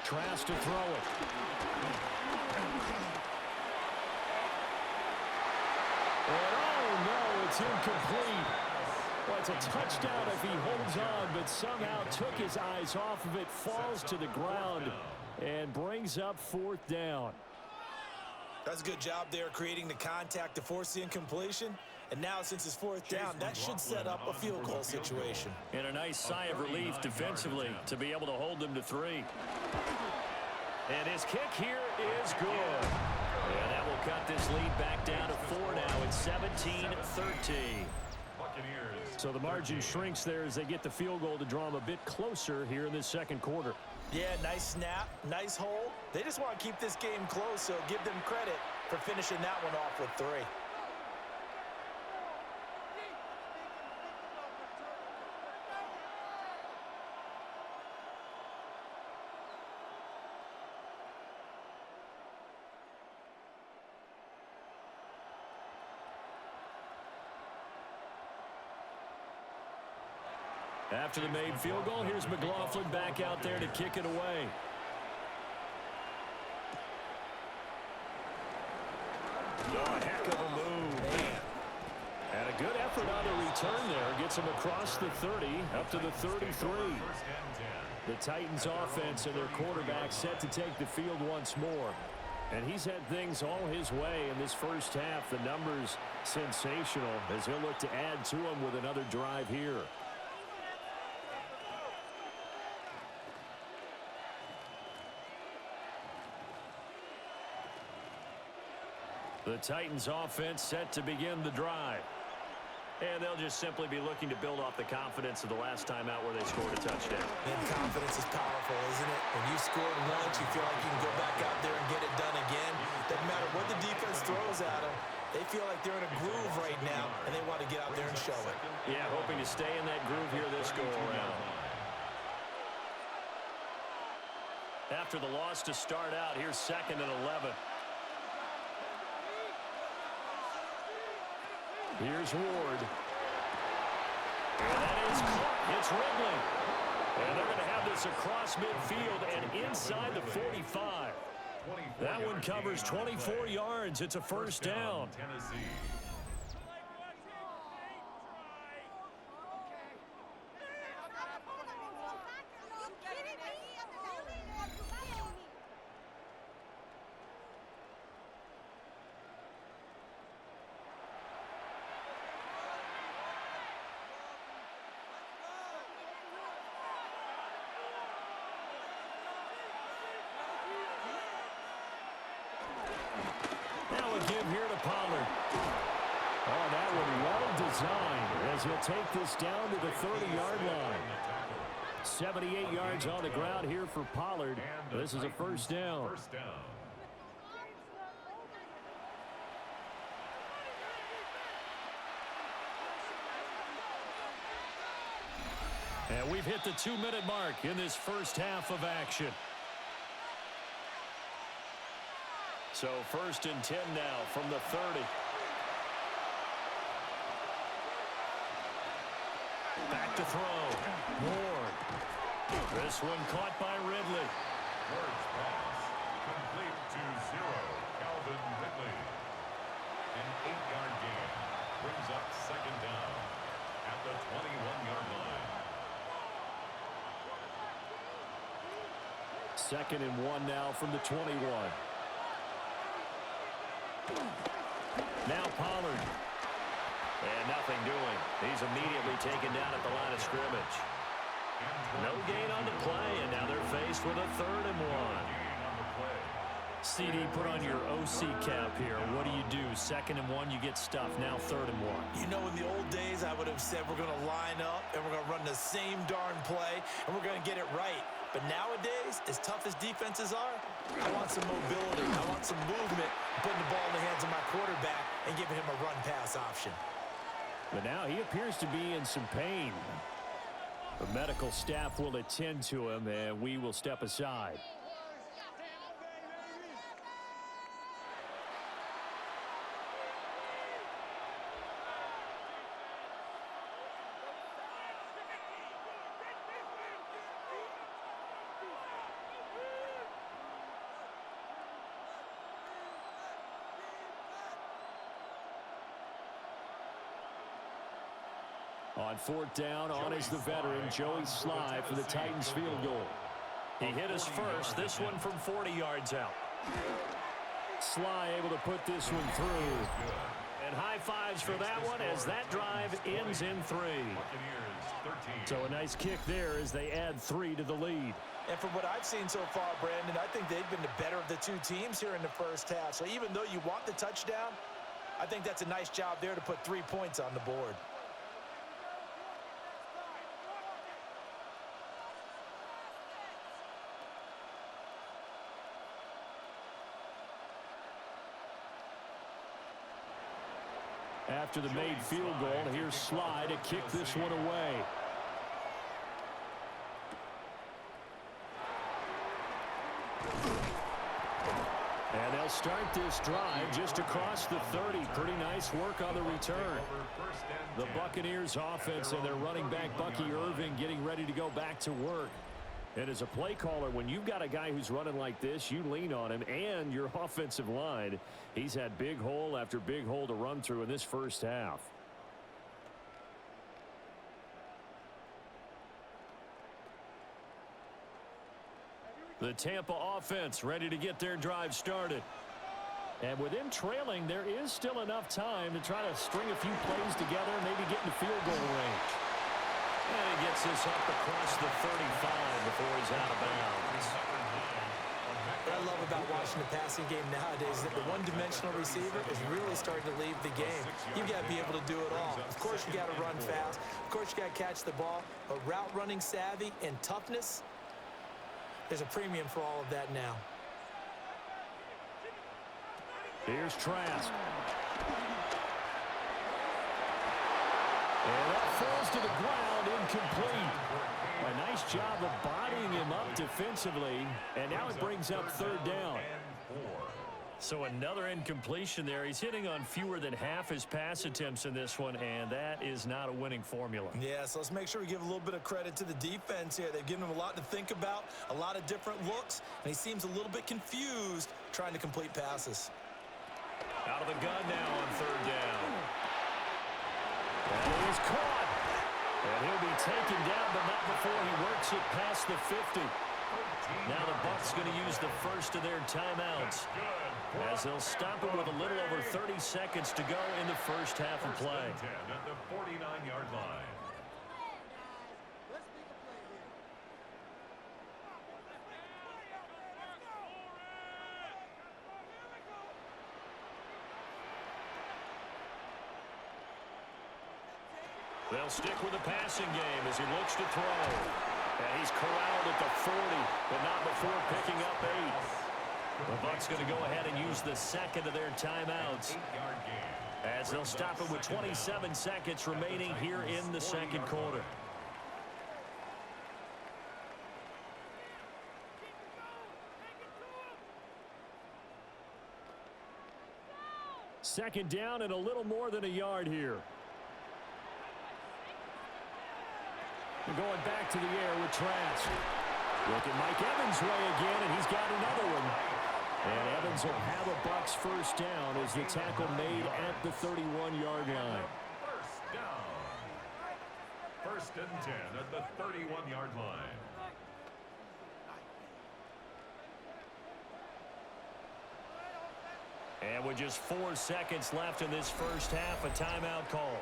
Trask to throw it. And oh no, it's incomplete. Well, it's a touchdown if he holds on, but somehow took his eyes off of it, falls to the ground, and brings up 4th down. That's a good job there creating the contact to force the incompletion. And now, since it's 4th down, that should set up a field goal situation. And a nice sigh of relief defensively to be able to hold them to 3. And his kick here is good. And that will cut this lead back down to 4 now. It's 17-13. So the margin shrinks there as they get the field goal to draw them a bit closer here in this 2nd quarter. Yeah, nice snap, nice hold. They just want to keep this game close, so give them credit for finishing that one off with 3. After the made field goal, here's McLaughlin back out there to kick it away. Oh, a heck of a move. And a good effort on the return there. Gets him across the 30, up to the 33. The Titans offense and their quarterback set to take the field once more. And he's had things all his way in this first half. The numbers sensational as he'll look to add to them with another drive here. The Titans offense set to begin the drive. And they'll just simply be looking to build off the confidence of the last time out where they scored a touchdown. And confidence is powerful, isn't it? When you scored once, you feel like you can go back out there and get it done again. Doesn't matter what the defense throws at them. They feel like they're in a groove right now, and they want to get out there and show it. Yeah, hoping to stay in that groove here this go-around. After the loss to start out, here's 2nd and 11. Here's Ward. And that is caught. It's Ridley. And they're going to have this across midfield and inside the 45. That one covers 24 yards. It's a 1st down. Give here to Pollard. Oh, that one well designed as he'll take this down to the 30-yard line. 78 yards on the ground here for Pollard. This is a 1st down. And we've hit the 2-minute mark in this first half of action. So 1st and 10 now from the 30. Back to throw. Ward. This one caught by Ridley. Ward's pass complete to 0. Calvin Ridley. An 8-yard gain brings up 2nd down at the 21-yard line. 2nd and 1 now from the 21. Now Pollard. And nothing doing. He's immediately taken down at the line of scrimmage. No gain on the play, and now they're faced with a 3rd and 1. CD, put on your OC cap here. What do you do? 2nd and 1, you get stuffed. Now 3rd and 1. You know, in the old days, I would have said we're going to line up and we're going to run the same darn play and we're going to get it right. But nowadays, as tough as defenses are, I want some mobility. I want some movement, putting the ball in the hands of my quarterback and giving him a run-pass option. But now he appears to be in some pain. The medical staff will attend to him, and we will step aside. On 4th down, on is the veteran, Joey Sly for the Titans field goal. He hit us first, this one from 40 yards out. Sly able to put this one through. And high fives for that one as that drive ends in 3. So a nice kick there as they add 3 to the lead. And from what I've seen so far, Brandon, I think they've been the better of the two teams here in the first half. So even though you want the touchdown, I think that's a nice job there to put 3 points on the board. After the made field goal, here's Sly to kick this one away. And they'll start this drive just across the 30. Pretty nice work on the return. The Buccaneers offense and their running back Bucky Irving getting ready to go back to work. And as a play caller, when you've got a guy who's running like this, you lean on him and your offensive line. He's had big hole after big hole to run through in this first half. The Tampa offense ready to get their drive started. And with them trailing, there is still enough time to try to string a few plays together and maybe get in the field goal range. And he gets this up across the 35 before he's out of bounds. What I love about watching the passing game nowadays is that the one-dimensional receiver is really starting to leave the game. You've got to be able to do it all. Of course, you got to run fast. Of course, you got to catch the ball. But route running savvy and toughness, there's a premium for all of that now. Here's Trask. And that falls to the ground, incomplete. A nice job of bodying him up defensively, and now it brings up 3rd down. So another incompletion there. He's hitting on fewer than half his pass attempts in this one, and that is not a winning formula. Yeah, so let's make sure we give a little bit of credit to the defense here. They've given him a lot to think about, a lot of different looks, and he seems a little bit confused trying to complete passes. Out of the gun now on 3rd down. And he's caught. And he'll be taken down, but not before he works it past the 50. Now the Bucs going to use the first of their timeouts as they'll stop it with a little over 30 seconds to go in the first half of play. At the 49-yard line. They'll stick with the passing game as he looks to throw. And he's corralled at the 40, but not before picking up 8. The Bucs going to go ahead and use the second of their timeouts as they'll stop it with 27 seconds remaining here in the second quarter. Second down and a little more than a yard here. Going back to the air with Trask. Looking Mike Evans' way again, and he's got another one. And Evans will have a Bucs first down as the tackle made at the 31-yard line. First down. 1st and 10 at the 31-yard line. And with just 4 seconds left in this first half, a timeout call.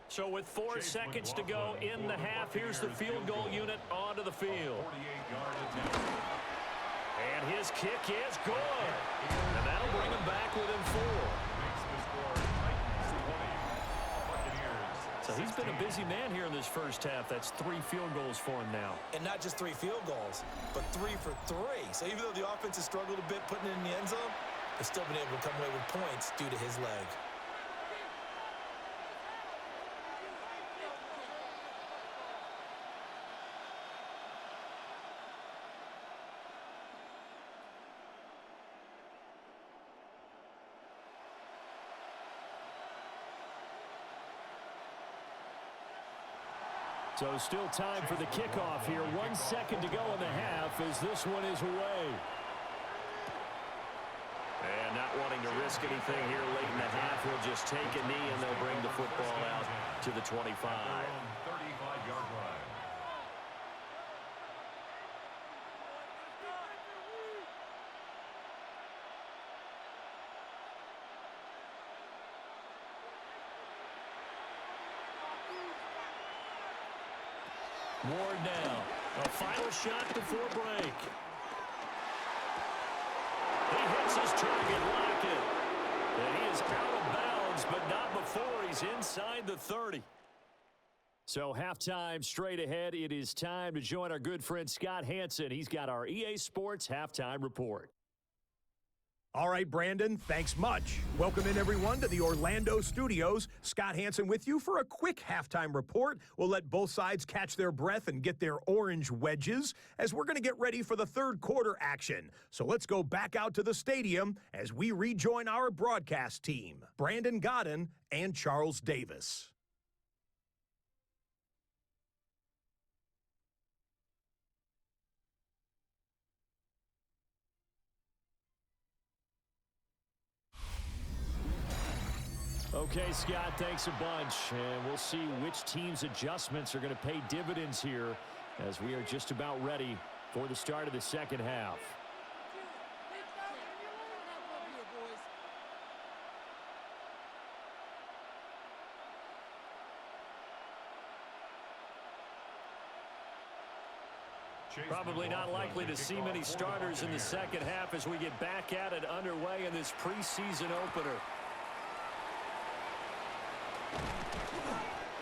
So with 4 seconds to go in the half, here's the field goal unit onto the field. And his kick is good. And that'll bring him back within 4. So he's been a busy man here in this first half. That's 3 field goals for him now. And not just 3 field goals, but 3 for 3. So even though the offense has struggled a bit putting it in the end zone, they've still been able to come away with points due to his leg. So still time for the kickoff here. 1 second to go in the half as this one is away. And not wanting to risk anything here late in the half, he'll just take a knee and they'll bring the football out to the 25. 35-yard line. Ward now. A final shot before break. He hits his target, Lockett. And he is out of bounds, but not before he's inside the 30. So halftime straight ahead. It is time to join our good friend Scott Hanson. He's got our EA Sports halftime report. All right, Brandon, thanks much. Welcome in, everyone, to the Orlando studios. Scott Hanson with you for a quick halftime report. We'll let both sides catch their breath and get their orange wedges as we're going to get ready for the third quarter action. So let's go back out to the stadium as we rejoin our broadcast team, Brandon Godden and Charles Davis. Okay, Scott, thanks a bunch. And we'll see which team's adjustments are going to pay dividends here as we are just about ready for the start of the second half. Probably not likely to see many starters in the second half as we get back at it underway in this preseason opener.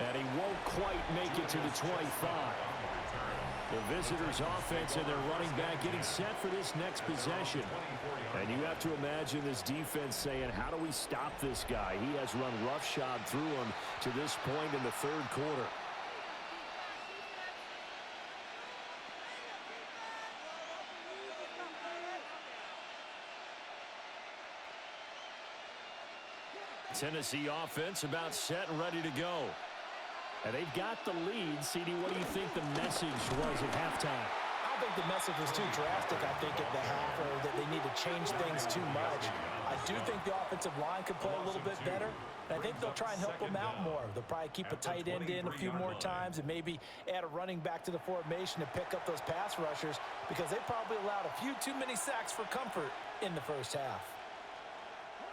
And he won't quite make it to the 25. The visitors' offense and their running back getting set for this next possession. And you have to imagine this defense saying, how do we stop this guy? He has run roughshod through him to this point in the third quarter. Tennessee offense about set and ready to go. And they've got the lead. CD, what do you think the message was at halftime? I don't think the message was too drastic, I think, at the half, or that they need to change things too much. I do think the offensive line could play a little bit better. And I think they'll try and help them out more. They'll probably keep a tight end in a few more times and maybe add a running back to the formation to pick up those pass rushers because they probably allowed a few too many sacks for comfort in the first half.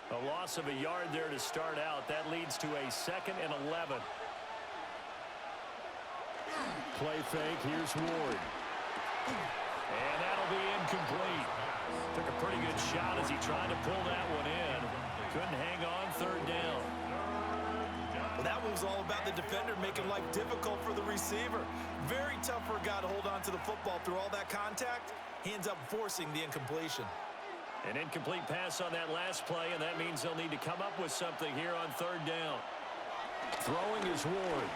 A loss of a yard there to start out. That leads to a 2nd and 11. Play fake. Here's Ward. And that'll be incomplete. Took a pretty good shot as he tried to pull that one in. Couldn't hang on, third down. Well, that one was all about the defender making life difficult for the receiver. Very tough for a guy to hold on to the football through all that contact. He ends up forcing the incompletion. An incomplete pass on that last play, and that means they'll need to come up with something here on third down. Throwing is Ward.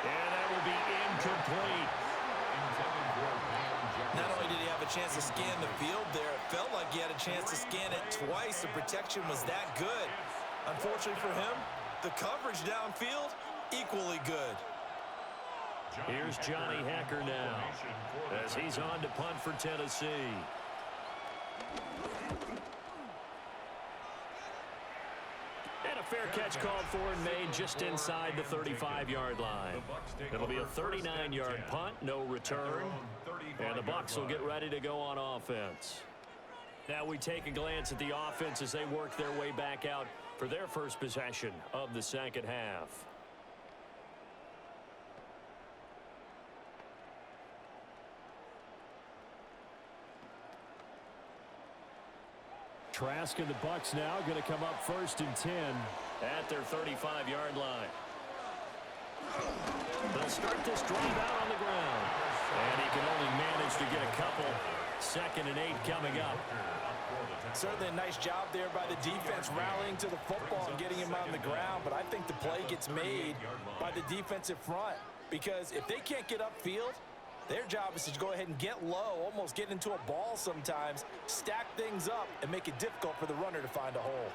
And that will be incomplete. Not only did he have a chance to scan the field there, it felt like he had a chance to scan it twice. The protection was that good. Unfortunately for him, the coverage downfield, equally good. Here's Johnny Hecker now as he's on to punt for Tennessee. And a fair catch called for and made just inside the 35-yard line. It'll be a 39-yard punt, no return. And the Bucs will get ready to go on offense. Now we take a glance at the offense as they work their way back out for their first possession of the second half. Trask and the Bucs now going to come up 1st and 10 at their 35-yard line. They'll start this drive out on the ground. And he can only manage to get a couple. 2nd and 8 coming up. Certainly a nice job there by the defense rallying to the football and getting him on the ground. But I think the play gets made by the defensive front. Because if they can't get upfield, their job is to go ahead and get low, almost get into a ball sometimes, stack things up, and make it difficult for the runner to find a hole.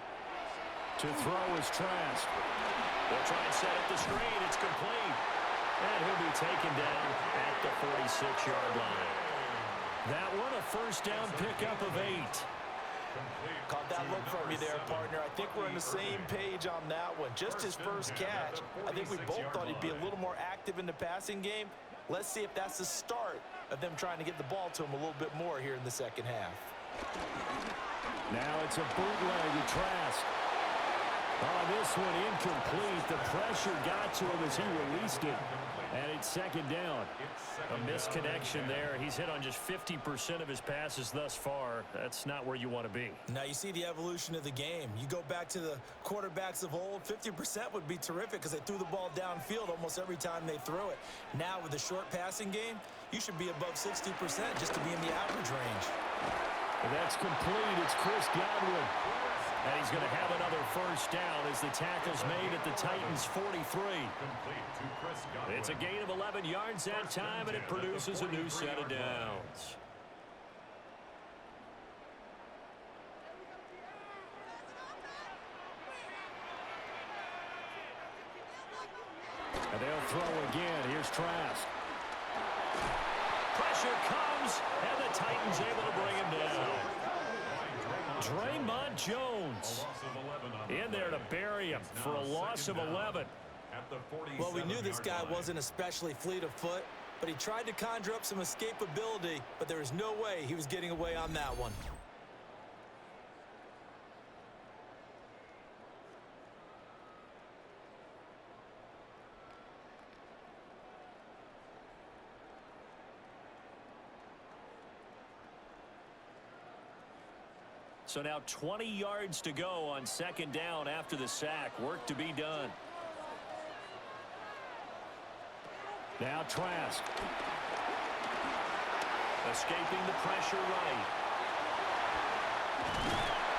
To throw is Trask. They'll try and set up the screen. It's complete. And he'll be taken down at the 46-yard line. That one a first down pickup of 8. Caught that look from you there, partner. I think we're on the same page on that one. Just his first catch, I think we both thought he'd be a little more active in the passing game. Let's see if that's the start of them trying to get the ball to him a little bit more here in the second half. Now it's a bootleg with Trask. Oh, this one incomplete. The pressure got to him as he released it. And it's 2nd down. A misconnection there. He's hit on just 50% of his passes thus far. That's not where you want to be. Now you see the evolution of the game. You go back to the quarterbacks of old, 50% would be terrific because they threw the ball downfield almost every time they threw it. Now with the short passing game, you should be above 60% just to be in the average range. And that's complete. It's Chris Godwin. And he's going to have another first down as the tackle's made at the Titans' 43. It's a gain of 11 yards that time, and it produces a new set of downs. And they'll throw again. Here's Trask. Pressure comes, and the Titans able to bring him down. Draymond Jones in there to bury him for a loss of 11. Well, we knew this guy wasn't especially fleet of foot, but he tried to conjure up some escapability, but there was no way he was getting away on that one. So now 20 yards to go on 2nd down after the sack. Work to be done. Now Trask. Escaping the pressure right.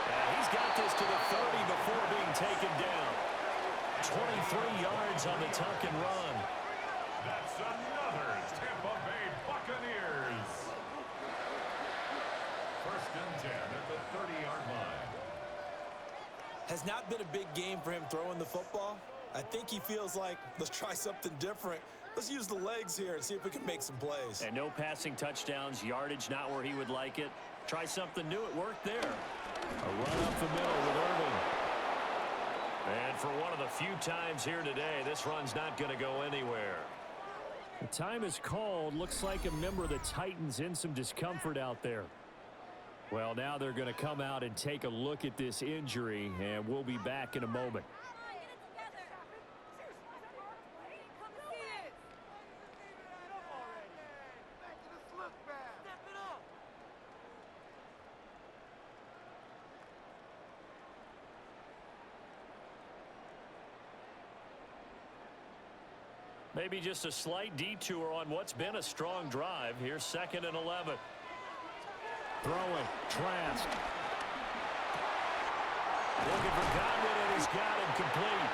And he's got this to the 30 before being taken down. 23 yards on the tuck and run. That's another Tampa Bay Buccaneers. 1st and 10 at the 30-yard line. Has not been a big game for him throwing the football. I think he feels like, let's try something different. Let's use the legs here and see if we can make some plays. And no passing touchdowns, yardage not where he would like it. Try something new. It worked there. A run up the middle with Irving. And for one of the few times here today, this run's not going to go anywhere. The time is called. Looks like a member of the Titans in some discomfort out there. Well, now they're going to come out and take a look at this injury, and we'll be back in a moment. Maybe just a slight detour on what's been a strong drive. Here's 2nd and 11. Throwing, Trask. Looking for Godwin, and he's got him complete.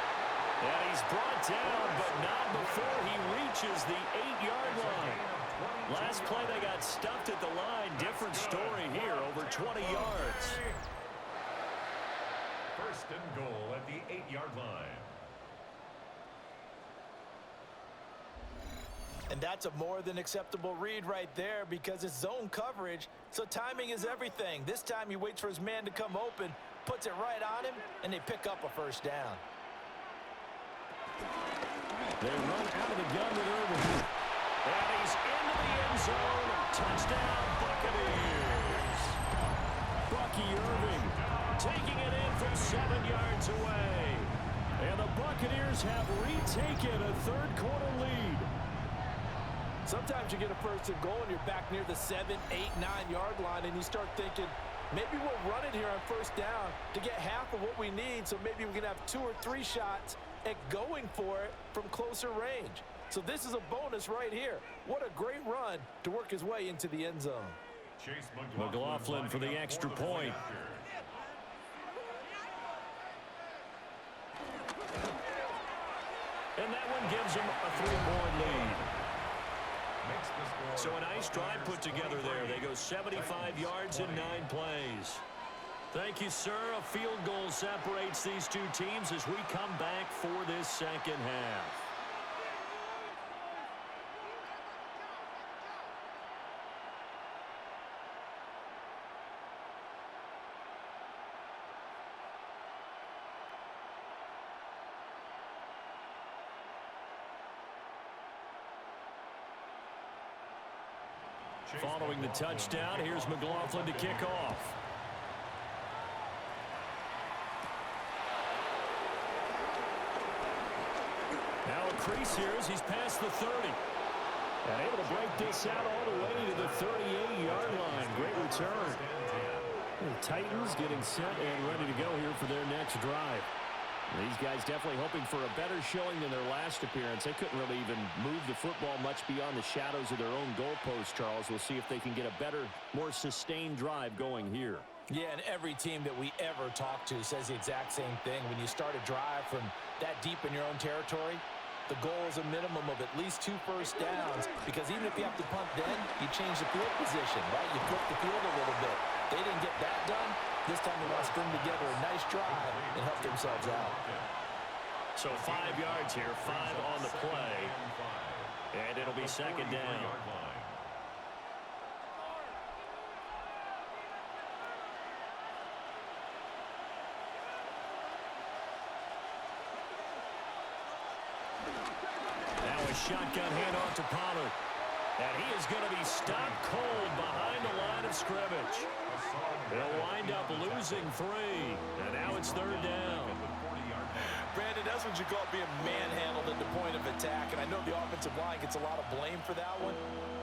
And he's brought down, but not before he reaches the 8-yard line. Last play, they got stuffed at the line. Different story here, over 20 yards. 1st and goal at the 8-yard line. And that's a more than acceptable read right there because it's zone coverage, so timing is everything. This time he waits for his man to come open, puts it right on him, and they pick up a first down. They run out of the gun with Irving. And he's into the end zone. Touchdown, Buccaneers. Bucky Irving taking it in from 7 yards away. And the Buccaneers have retaken a third-quarter lead. Sometimes you get a first and goal and you're back near the 7, 8, 9-yard line, and you start thinking, maybe we'll run it here on first down to get half of what we need, so maybe we can have 2 or 3 shots at going for it from closer range. So this is a bonus right here. What a great run to work his way into the end zone. Chase McLaughlin for the extra point. And that one gives him a 3-point lead. So a nice drive put together there. They go 75 yards in 9 plays. Thank you, sir. A field goal separates these two teams as we come back for this second half. Following the touchdown, here's McLaughlin to kick off. Now a crease here as he's past the 30. And able to break this out all the way to the 38-yard line. Great return. The Titans getting set and ready to go here for their next drive. These guys definitely hoping for a better showing than their last appearance. They couldn't really even move the football much beyond the shadows of their own goalpost, Charles. We'll see if they can get a better, more sustained drive going here. Yeah, and every team that we ever talk to says the exact same thing. When you start a drive from that deep in your own territory, the goal is a minimum of at least 2 first downs, because even if you have to punt then, you change the field position, right? You flip the field a little bit. They didn't get that done. This time they want to string together a nice drive and help themselves out. So 5 yards here, 5 on the play. And it'll be second down. Now a shotgun handoff to Pollard. And he is going to be stopped cold behind the line of scrimmage. They'll wind up losing 3. And now it's third down. Brandon, that's what you call being manhandled at the point of attack. And I know the offensive line gets a lot of blame for that one.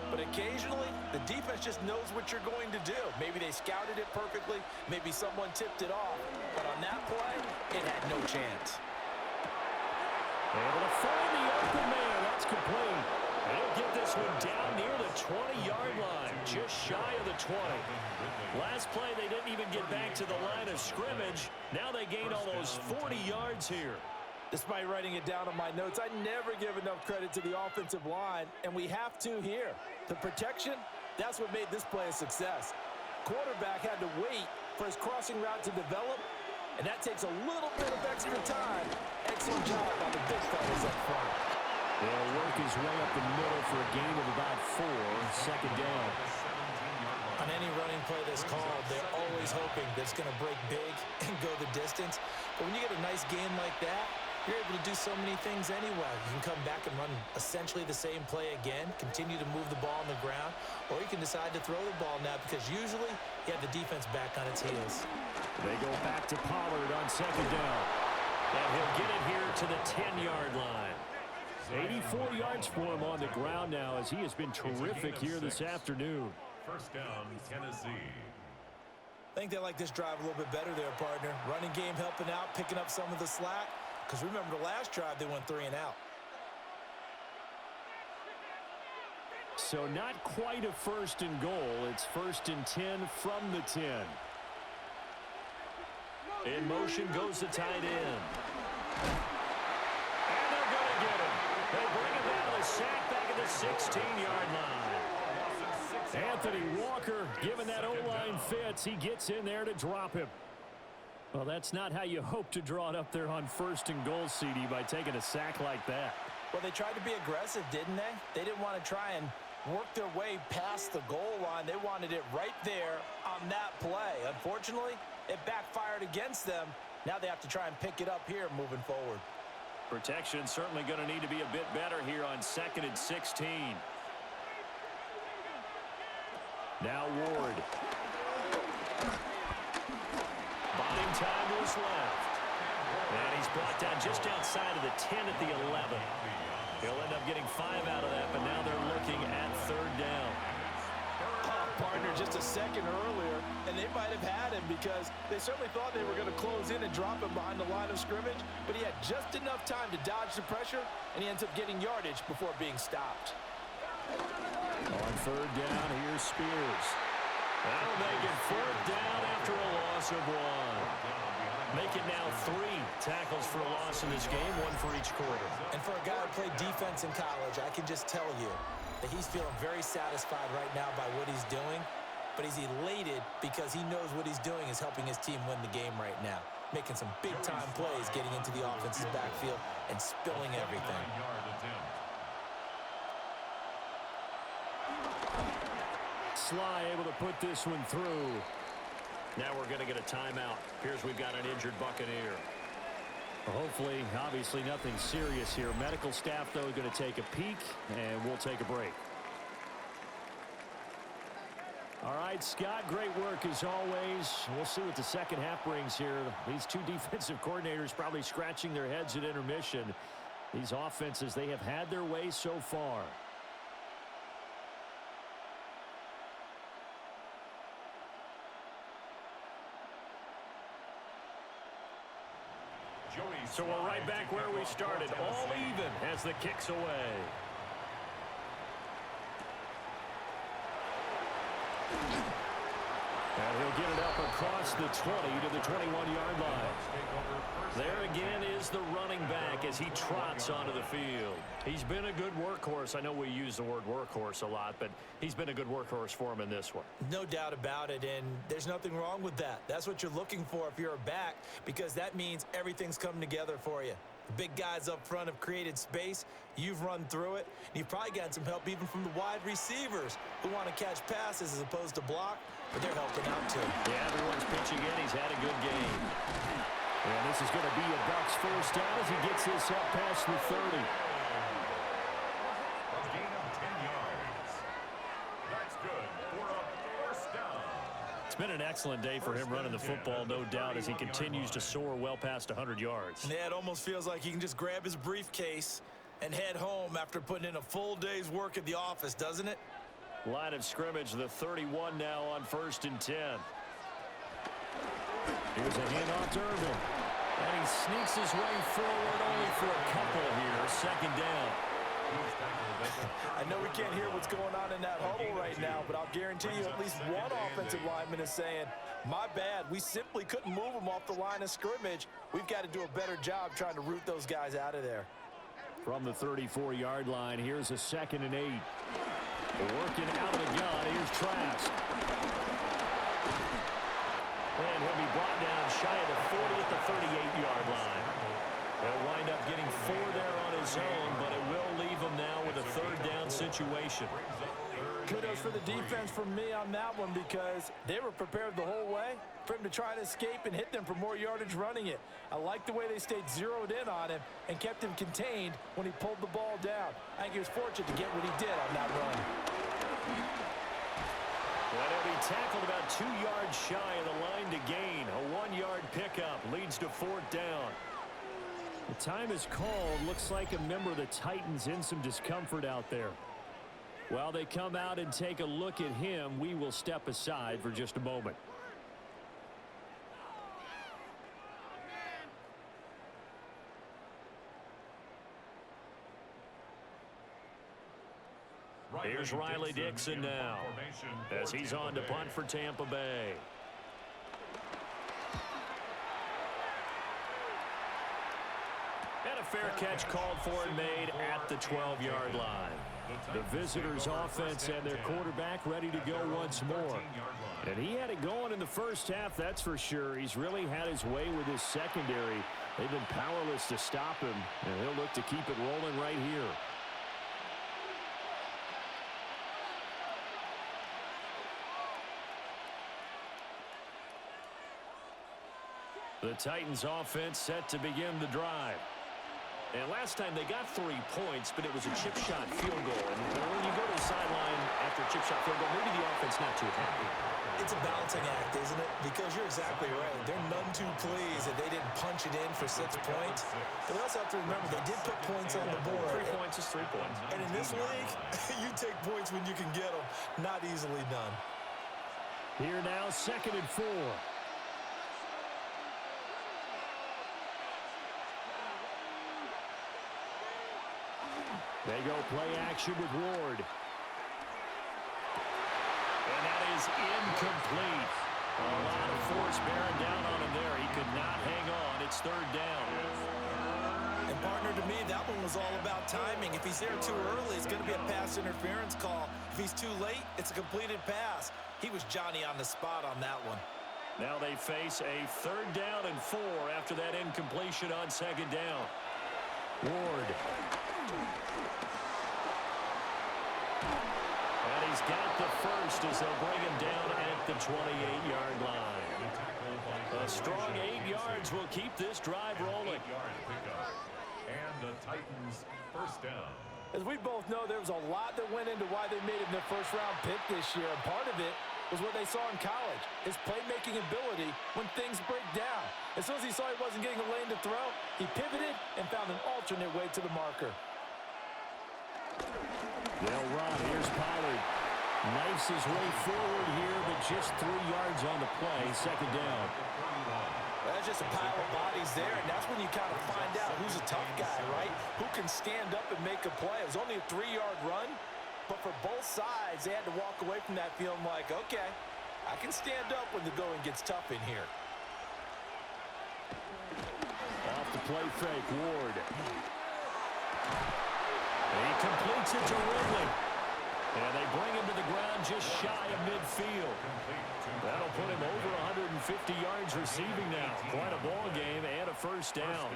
But occasionally, the defense just knows what you're going to do. Maybe they scouted it perfectly. Maybe someone tipped it off. But on that play, it had no chance. Able to find the open man. That's complete. They'll get this one down near the 20-yard line, just shy of the 20. Last play, they didn't even get back to the line of scrimmage. Now they gain almost 40 yards here. Despite writing it down on my notes, I never give enough credit to the offensive line, and we have to here. The protection, that's what made this play a success. Quarterback had to wait for his crossing route to develop, and that takes a little bit of extra time. Excellent job by the big fellas up front. They'll work his way up the middle for a gain of about 4, second down. On any running play that's called, they're always hoping that it's going to break big and go the distance. But when you get a nice game like that, you're able to do so many things anyway. You can come back and run essentially the same play again, continue to move the ball on the ground, or you can decide to throw the ball now because usually you have the defense back on its heels. They go back to Pollard on second down. And he'll get it here to the 10-yard line. 84 yards for him on the ground now as he has been terrific here this afternoon. First down, Tennessee. I think they like this drive a little bit better there, partner. Running game helping out, picking up some of the slack. Because remember the last drive, they went 3 and out. So not quite a first and goal. It's first and 10 from the 10. In motion goes the tight end. And they're going to get him. They bring him down to the sack back at the 16-yard line. Anthony Walker, given that O-line fits, he gets in there to drop him. Well, that's not how you hope to draw it up there on first and goal, CD, by taking a sack like that. Well, they tried to be aggressive, didn't they? They didn't want to try and work their way past the goal line. They wanted it right there on that play. Unfortunately, it backfired against them. Now they have to try and pick it up here moving forward. Protection certainly going to need to be a bit better here on 2nd and 16. Now Ward. Buying time to his left. And he's brought down just outside of the 10 at the 11. He'll end up getting 5 out of that, but now they're looking at 3rd down. Partner just a second earlier, and they might have had him because they certainly thought they were going to close in and drop him behind the line of scrimmage, but he had just enough time to dodge the pressure, and he ends up getting yardage before being stopped. On 3rd down, here's Spears. That'll make it 4th down after a loss of 1. Make it now 3 tackles for a loss in this game, 1 for each quarter. And for a guy who played defense in college, I can just tell you that he's feeling very satisfied right now by what he's doing, but he's elated because he knows what he's doing is helping his team win the game right now, making some big-time plays, getting into the offense's backfield and spilling everything. Sly able to put this one through. Now we're going to get a timeout. Here's we've got an injured Buccaneer. Hopefully, obviously nothing serious here. Medical staff, though, going to take a peek, and we'll take a break. All right, Scott, great work as always. We'll see what the second half brings here. These two defensive coordinators probably scratching their heads at intermission. These offenses, they have had their way so far. So we're right back where we started, all even as the kick's away. And he'll get it up across the 20 to the 21-yard line. There again is the running back as he trots onto the field. He's been a good workhorse. I know we use the word workhorse a lot, but he's been a good workhorse for him in this one. No doubt about it, and there's nothing wrong with that. That's what you're looking for if you're a back, because that means everything's coming together for you. The big guys up front have created space. You've run through it. And you've probably gotten some help even from the wide receivers who want to catch passes as opposed to block, but they're helping out too. Yeah, everyone's pitching in. He's had a good game. And this is going to be a Bucs first down as he gets this up past the 30. A gain of 10 yards. That's good for a first down. It's been an excellent day for him running the football, no doubt, as he continues to soar well past 100 yards. Yeah, it almost feels like he can just grab his briefcase and head home after putting in a full day's work at the office, doesn't it? Line of scrimmage, the 31 now on 1st and 10. Here's a handoff to Irvin. And he sneaks his way forward only for a couple here. 2nd down. I know we can't hear what's going on in that huddle right now, but I'll guarantee you at least one offensive lineman is saying, my bad, we simply couldn't move them off the line of scrimmage. We've got to do a better job trying to root those guys out of there. From the 34-yard line, here's a 2nd and 8. Working out of the gun, here's Trask. And he'll be brought down shy of the 40 at the 38-yard line. He'll wind up getting 4 there on his own, but it will leave him now with a 3rd down situation. Kudos for the defense from me on that one because they were prepared the whole way for him to try to escape and hit them for more yardage running it. I like the way they stayed zeroed in on him and kept him contained when he pulled the ball down. I think he was fortunate to get what he did on that run. Well, he'll be tackled about 2 yards shy of the line to gain. A 1-yard pickup leads to 4th down. The time is called. Looks like a member of the Titans in some discomfort out there. While they come out and take a look at him, we will step aside for just a moment. Here's Riley Dixon now as he's on to punt for Tampa Bay. And And a fair catch called for and made at the 12-yard line. The visitors' offense and their quarterback ready to go once more. And he had it going in the first half, that's for sure. He's really had his way with his secondary. They've been powerless to stop him, and he'll look to keep it rolling right here. The Titans offense set to begin the drive. And last time they got 3 points, but it was a chip shot field goal. And when you go to the sideline after a chip shot field goal, maybe the offense not too happy. It's a balancing act, isn't it? Because you're exactly right. They're none too pleased that they didn't punch it in for 6 points. But we also have to remember they did put points on the board. 3 points is 3 points. And in this league, you take points when you can get them. Not easily done. Here now, 2nd and 4. They go play action with Ward. And that is incomplete. A lot of force bearing down on him there. He could not hang on. It's 3rd down. And partner, to me, that one was all about timing. If he's there too early, it's going to be a pass interference call. If he's too late, it's a completed pass. He was Johnny on the spot on that one. Now they face a 3rd down and 4 after that incompletion on 2nd down. Ward. And he's got the first as they'll bring him down at the 28-yard line. A strong 8 yards will keep this drive rolling. And the Titans first down. As we both know, there was a lot that went into why they made him their first-round pick this year. And part of it was what they saw in college, his playmaking ability when things break down. As soon as he saw he wasn't getting a lane to throw, he pivoted and found an alternate way to the marker. They'll run. Here's Pollard. Knifes his way forward here, but just 3 yards on the play. 2nd down. That's just a pile of bodies there, and that's when you kind of find out who's a tough guy, right? Who can stand up and make a play. It was only a 3-yard run, but for both sides, they had to walk away from that feeling like, okay, I can stand up when the going gets tough in here. Off the play fake, Ward. He completes it to Ridley. And they bring him to the ground just shy of midfield. That'll put him over 150 yards receiving now. Quite a ball game and a first down.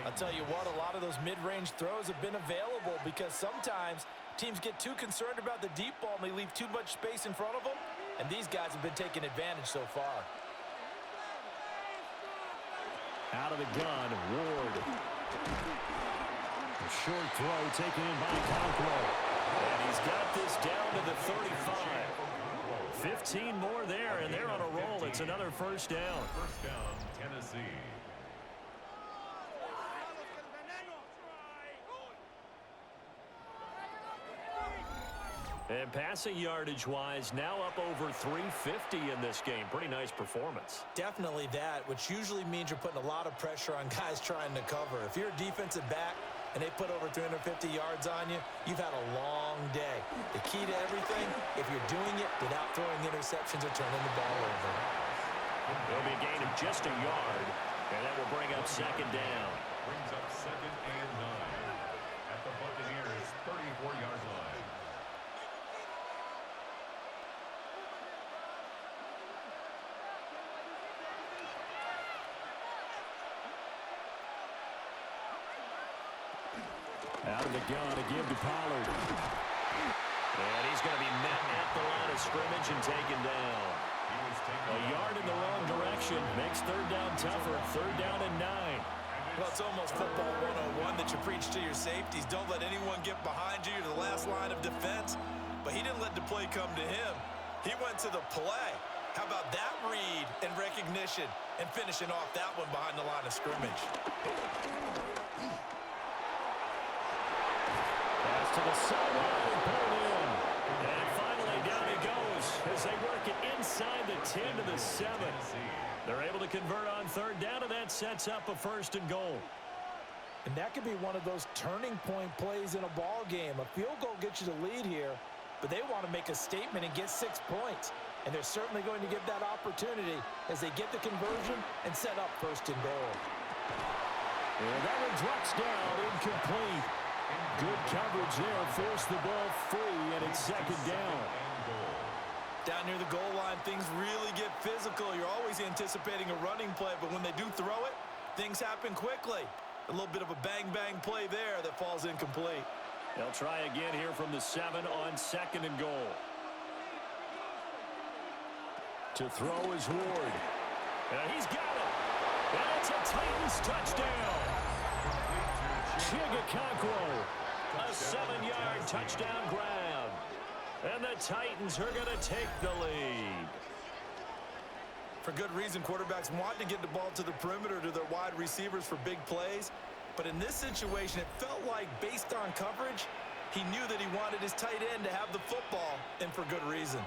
I'll tell you what, a lot of those mid-range throws have been available because sometimes teams get too concerned about the deep ball and they leave too much space in front of them. And these guys have been taking advantage so far. Out of the gun, Ward. A short throw taken in by Conquo. And he's got this down to the 35. 15 more there, and they're on a roll. It's another first down. First down, Tennessee. And passing yardage-wise, now up over 350 in this game. Pretty nice performance. Definitely that, which usually means you're putting a lot of pressure on guys trying to cover. If you're a defensive back and they put over 350 yards on you, you've had a long day. The key to everything, if you're doing it without throwing interceptions or turning the ball over. There'll be a gain of just a yard, and that will bring up 2nd down. Brings up 2nd and 9 at the Buccaneers' 34-yard line. Out of the gun, again to Pollard. And he's going to be met at the line of scrimmage and taken down. A yard in the wrong direction makes 3rd down tougher. 3rd down and 9. Well, it's almost football 101 that you preach to your safeties. Don't let anyone get behind you to the last line of defense. But he didn't let the play come to him. He went to the play. How about that read and recognition and finishing off that one behind the line of scrimmage? Pass to the sideline, pulled in. And finally down he goes as they work it inside the 10 to the 7. They're able to convert on 3rd down, and that sets up a 1st and goal. And that could be one of those turning point plays in a ball game. A field goal gets you the lead here, but they want to make a statement and get 6 points. And they're certainly going to give that opportunity as they get the conversion and set up 1st and goal. And that one drops down, incomplete. Good coverage there, forced the ball free, and it's second down. Down near the goal line, things really get physical. You're always anticipating a running play, but when they do throw it, things happen quickly. A little bit of a bang-bang play there that falls incomplete. They'll try again here from the 7 on 2nd and goal. To throw is Ward. And he's got it. And it's a Titans touchdown. Chigakonkwo, a 7-yard touchdown grab. And the Titans are going to take the lead. For good reason, quarterbacks want to get the ball to the perimeter to their wide receivers for big plays. But in this situation, it felt like, based on coverage, he knew that he wanted his tight end to have the football, and for good reason.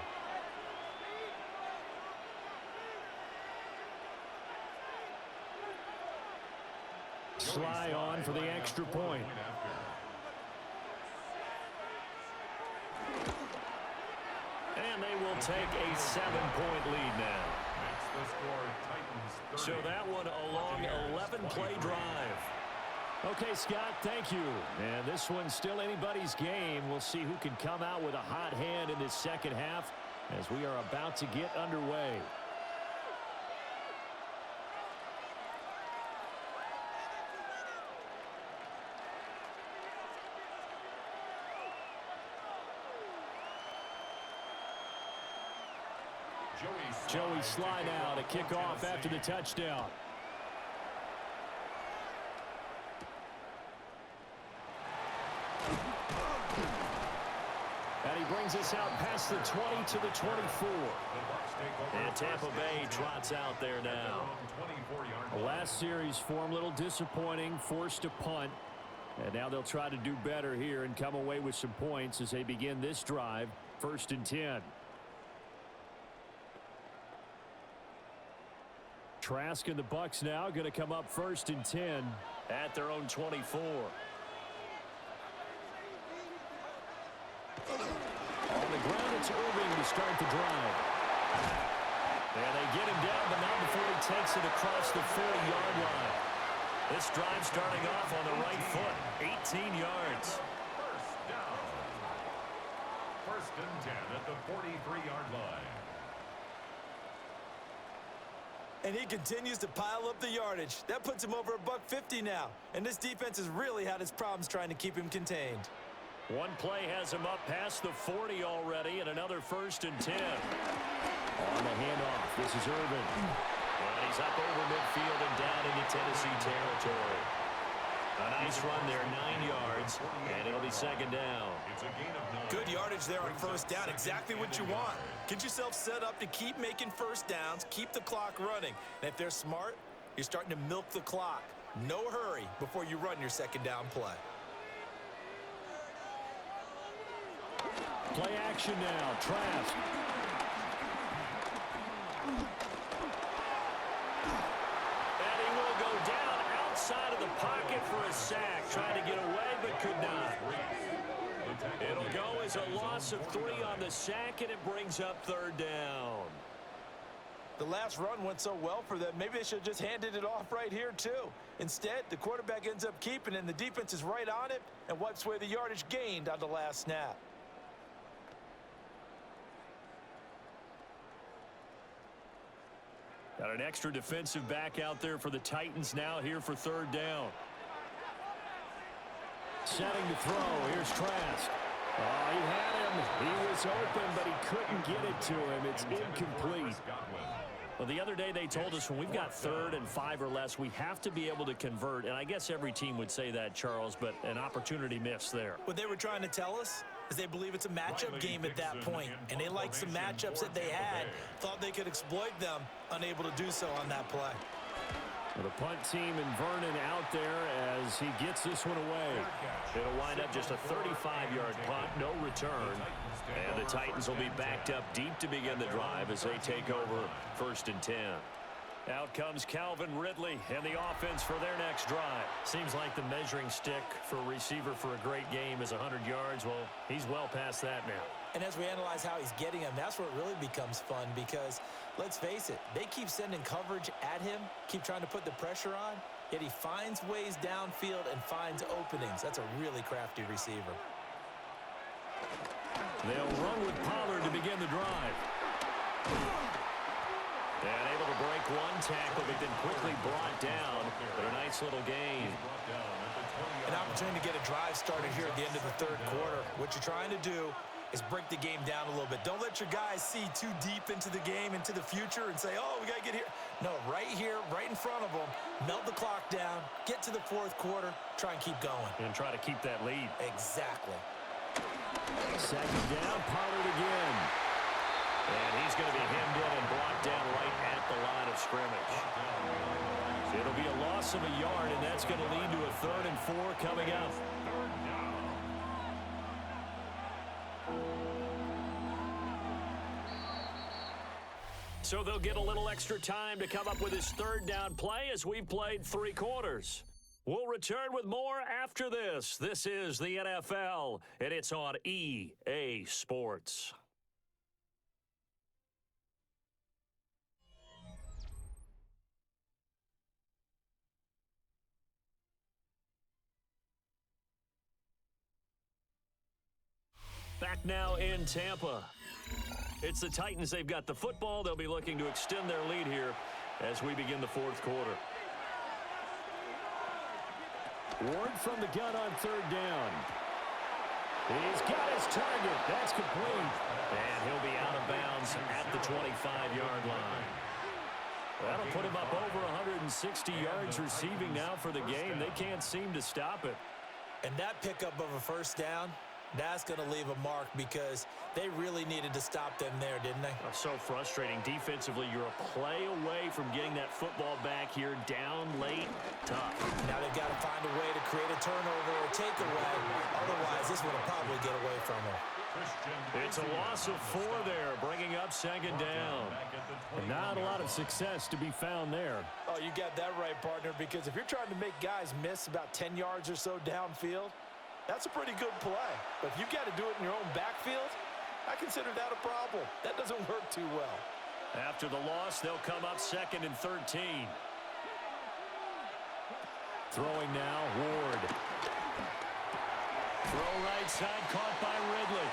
Sly on for the extra point. And they will take a 7-point lead now. So that one a long 11-play drive. Okay, Scott, thank you. And this one's still anybody's game. We'll see who can come out with a hot hand in this second half as we are about to get underway. Joey Sly now to kick off after the touchdown. And he brings us out past the 20 to the 24. And Tampa Bay trots out there now. The last series for him, a little disappointing, forced a punt. And now they'll try to do better here and come away with some points as they begin this drive, 1st and 10. Trask and the Bucs now going to come up 1st and 10 at their own 24. On the ground, it's Irving to start the drive. And they get him down, but not before he takes it across the 40-yard line. This drive starting off on the right foot, 18 yards. First down. 1st and 10 at the 43-yard line. And he continues to pile up the yardage. That puts him over $150 now. And this defense has really had its problems trying to keep him contained. One play has him up past the 40 already, and another 1st and 10. On the handoff, this is Irvin. And he's up over midfield and down into Tennessee territory. A nice run there, 9 yards, and it'll be 2nd down. Good yardage there on 1st down, exactly what you want. Get yourself set up to keep making 1st downs, keep the clock running. And if they're smart, you're starting to milk the clock. No hurry before you run your 2nd down play. Play action now, Trask. And he will go down outside of the pocket for a sack. Trying to get away, but could not. It'll go as a loss of 3 on the sack, and it brings up 3rd down. The last run went so well for them, maybe they should have just handed it off right here, too. Instead, the quarterback ends up keeping it, and the defense is right on it and wipes away the yardage gained on the last snap. Got an extra defensive back out there for the Titans now here for 3rd down. Setting to throw. Here's Trask. Oh, he had him. He was open, but he couldn't get it to him. It's incomplete. Well, the other day they told us when we've got 3rd and 5 or less, we have to be able to convert. And I guess every team would say that, Charles, but an opportunity missed there. What they were trying to tell us is they believe it's a matchup game at that point, and they liked some matchups that they had, thought they could exploit them, unable to do so on that play. Well, the punt team and Vernon out there as he gets this one away. It'll wind up just a 35-yard punt, no return. And the Titans will be backed up deep to begin the drive as they take over 1st and 10. Out comes Calvin Ridley and the offense for their next drive. Seems like the measuring stick for a receiver for a great game is 100 yards. Well, he's well past that now. And as we analyze how he's getting him, that's where it really becomes fun because, let's face it, they keep sending coverage at him, keep trying to put the pressure on, yet he finds ways downfield and finds openings. That's a really crafty receiver. They'll run with Pollard to begin the drive. And able to break one tackle, but then quickly brought down. But a nice little gain. An opportunity to get a drive started here at the end of the third quarter. What you're trying to do is break the game down a little bit. Don't let your guys see too deep into the game, into the future, and say, oh, we got to get here. No, right here, right in front of them, melt the clock down, get to the fourth quarter, try and keep going. And try to keep that lead. Exactly. Second down, Pollard again. And he's going to be hemmed in and blocked down right at the line of scrimmage. It'll be a loss of a yard, and that's going to lead to a 3rd and 4 coming up. So they'll get a little extra time to come up with his 3rd down play as we've played 3 quarters. We'll return with more after this. This is the NFL, and it's on EA Sports. Back now in Tampa. It's the Titans. They've got the football. They'll be looking to extend their lead here as we begin the 4th quarter. Ward from the gun on 3rd down. He's got his target. That's complete. And he'll be out of bounds at the 25-yard line. That'll put him up over 160 yards receiving now for the game. They can't seem to stop it. And that pickup of a 1st down, that's going to leave a mark because they really needed to stop them there, didn't they? So frustrating. Defensively, you're a play away from getting that football back here down late. Tough. Now they've got to find a way to create a turnover or takeaway. Otherwise, this one will probably get away from them. It's a loss of 4 there, bringing up 2nd down. And not a lot of success to be found there. Oh, you got that right, partner, because if you're trying to make guys miss about 10 yards or so downfield, that's a pretty good play. But if you've got to do it in your own backfield, I consider that a problem. That doesn't work too well. After the loss, they'll come up 2nd and 13. Throwing now, Ward. Throw right side, caught by Ridley.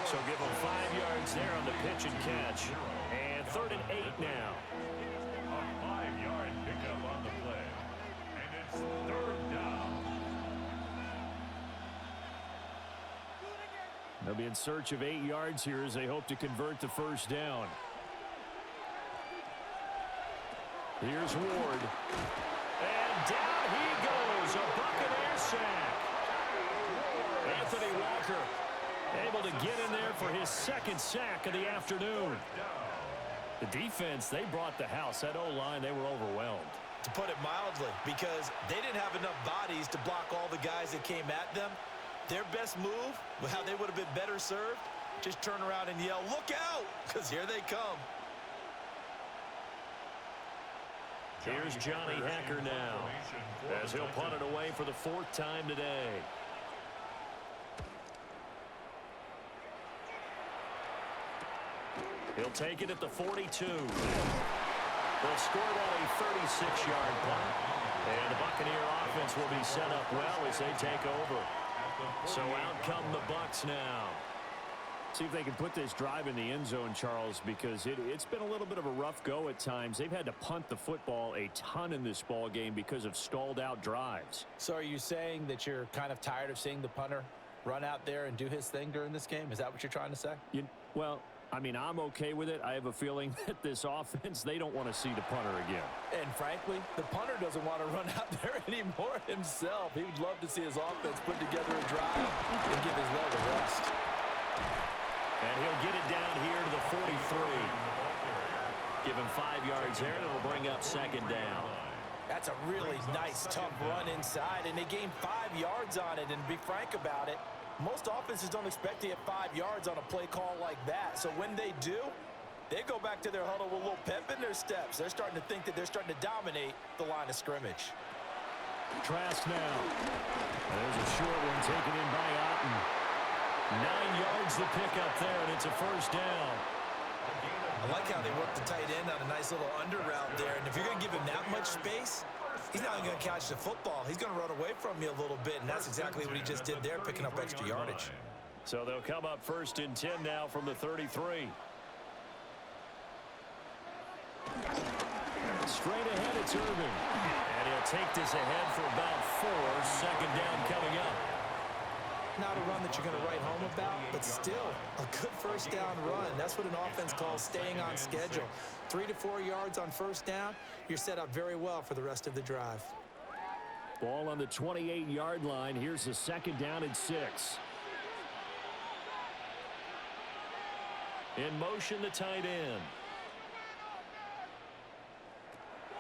So give him 5 yards there on the pitch and catch. And 3rd and 8 now. A 5-yard pickup on the play. And it's 3rd down. They'll be in search of 8 yards here as they hope to convert the 1st down. Here's Ward. And down he goes. A Buccaneers sack. Anthony Walker able to get in there for his 2nd sack of the afternoon. The defense, they brought the house. That O-line, they were overwhelmed. To put it mildly, because they didn't have enough bodies to block all the guys that came at them. Their best move, how they would have been better served, just turn around and yell, look out, because here they come. Here's Johnny Hacker now, as he'll punt it away for the 4th time today. He'll take it at the 42. They'll score that a 36-yard punt. And the Buccaneer offense will be set up well as they take over. So out come the Bucs now. See if they can put this drive in the end zone, Charles, because it's been a little bit of a rough go at times. They've had to punt the football a ton in this ball game because of stalled out drives. So are you saying that you're kind of tired of seeing the punter run out there and do his thing during this game? Is that what you're trying to say? Well, I mean, I'm okay with it. I have a feeling that this offense, they don't want to see the punter again. And frankly, the punter doesn't want to run out there anymore himself. He would love to see his offense put together a drive and give his leg a rest. And he'll get it down here to the 43. Give him 5 yards there, and it'll bring up 2nd down. That's a really nice, tough run inside, and they gained 5 yards on it. And to be frank about it, most offenses don't expect to get 5 yards on a play call like that. So when they do, they go back to their huddle with a little pep in their steps. They're starting to think that they're starting to dominate the line of scrimmage. Trask now. There's a short one taken in by Otten. 9 yards to pick up there, and it's a first down. I like how they work the tight end on a nice little under route there. And if you're going to give him that much space, he's not going to catch the football. He's going to run away from you a little bit, and that's exactly what he just did there, picking up extra yardage. So they'll come up 1st and 10 now from the 33. Straight ahead, it's Irvin. And he'll take this ahead for about 4. 2nd down coming up. Not a run that you're going to write home about, but still a good first down run. That's what an offense calls staying on schedule. 3 to 4 yards on first down, you're set up very well for the rest of the drive. Ball on the 28-yard line. Here's the 2nd down and 6. In motion, the tight end.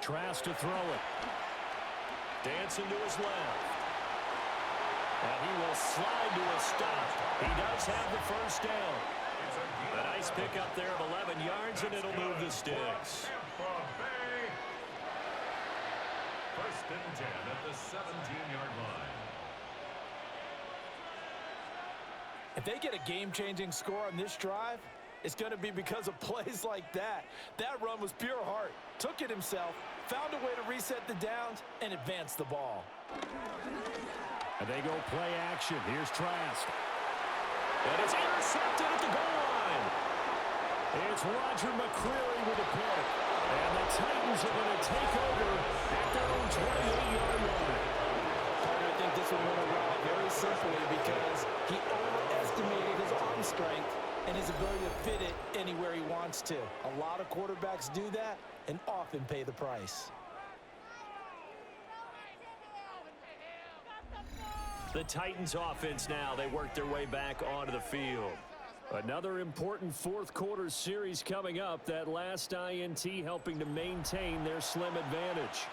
Trask to throw it. Dancing to his left. And he will slide to a stop. He does have the first down. A nice pickup there of 11 yards, and it'll move the sticks. 1st and 10 at the 17-yard line. If they get a game-changing score on this drive, it's going to be because of plays like that. That run was pure heart. Took it himself, found a way to reset the downs, and advance the ball. And they go play action. Here's Trask. And it's intercepted at the goal line. It's Roger McCreary with a pick. And the Titans are going to take over at their own 28-yard line. I think this will win a route very simply because he overestimated his arm strength and his ability to fit it anywhere he wants to. A lot of quarterbacks do that and often pay the price. The Titans offense now, they work their way back onto the field. Another important 4th quarter series coming up. That last INT helping to maintain their slim advantage.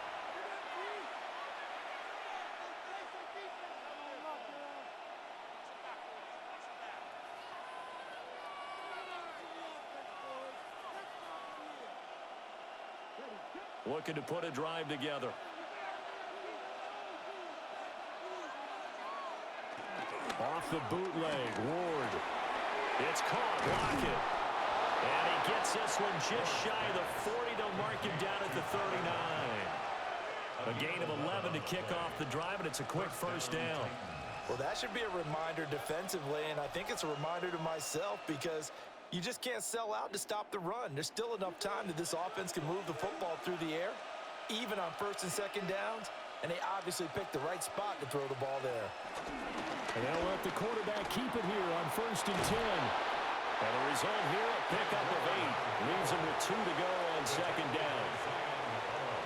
Looking to put a drive together. Off the bootleg, Ward. It's caught, Lockett. And he gets this one just shy of the 40. They'll mark him down at the 39. A gain of 11 to kick off the drive, and it's a quick first down. Well, that should be a reminder defensively, and I think it's a reminder to myself because you just can't sell out to stop the run. There's still enough time that this offense can move the football through the air, even on 1st and 2nd downs, and they obviously picked the right spot to throw the ball there. And they'll let the quarterback keep it here on 1st and 10. And the result here, a pickup of 8. Leaves him with 2 to go on 2nd down.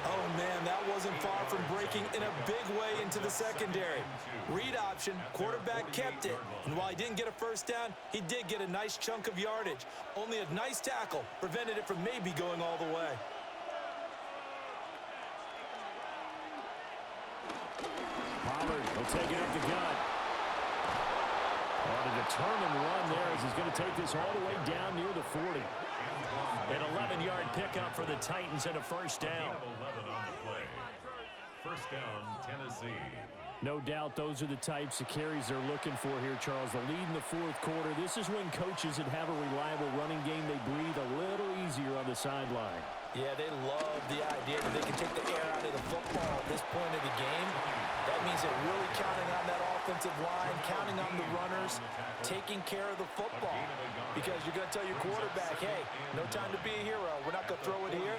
Oh, man, that wasn't far from breaking in a big way into the secondary. Read option, quarterback kept it. And while he didn't get a first down, he did get a nice chunk of yardage. Only a nice tackle prevented it from maybe going all the way. Pollard will take it up the gut. On a determined run there as he's going to take this all the way down near the 40. An 11-yard pickup for the Titans and a first down. 11 on the play. First down, Tennessee. No doubt those are the types of carries they're looking for here, Charles. The lead in the 4th quarter. This is when coaches that have a reliable running game, they breathe a little easier on the sideline. Yeah, they love the idea that they can take the air out of the football at this point of the game. That means they're really counting on that offensive line, counting on the runners, taking care of the football. Because you're going to tell your quarterback, hey, no time to be a hero. We're not going to throw it here.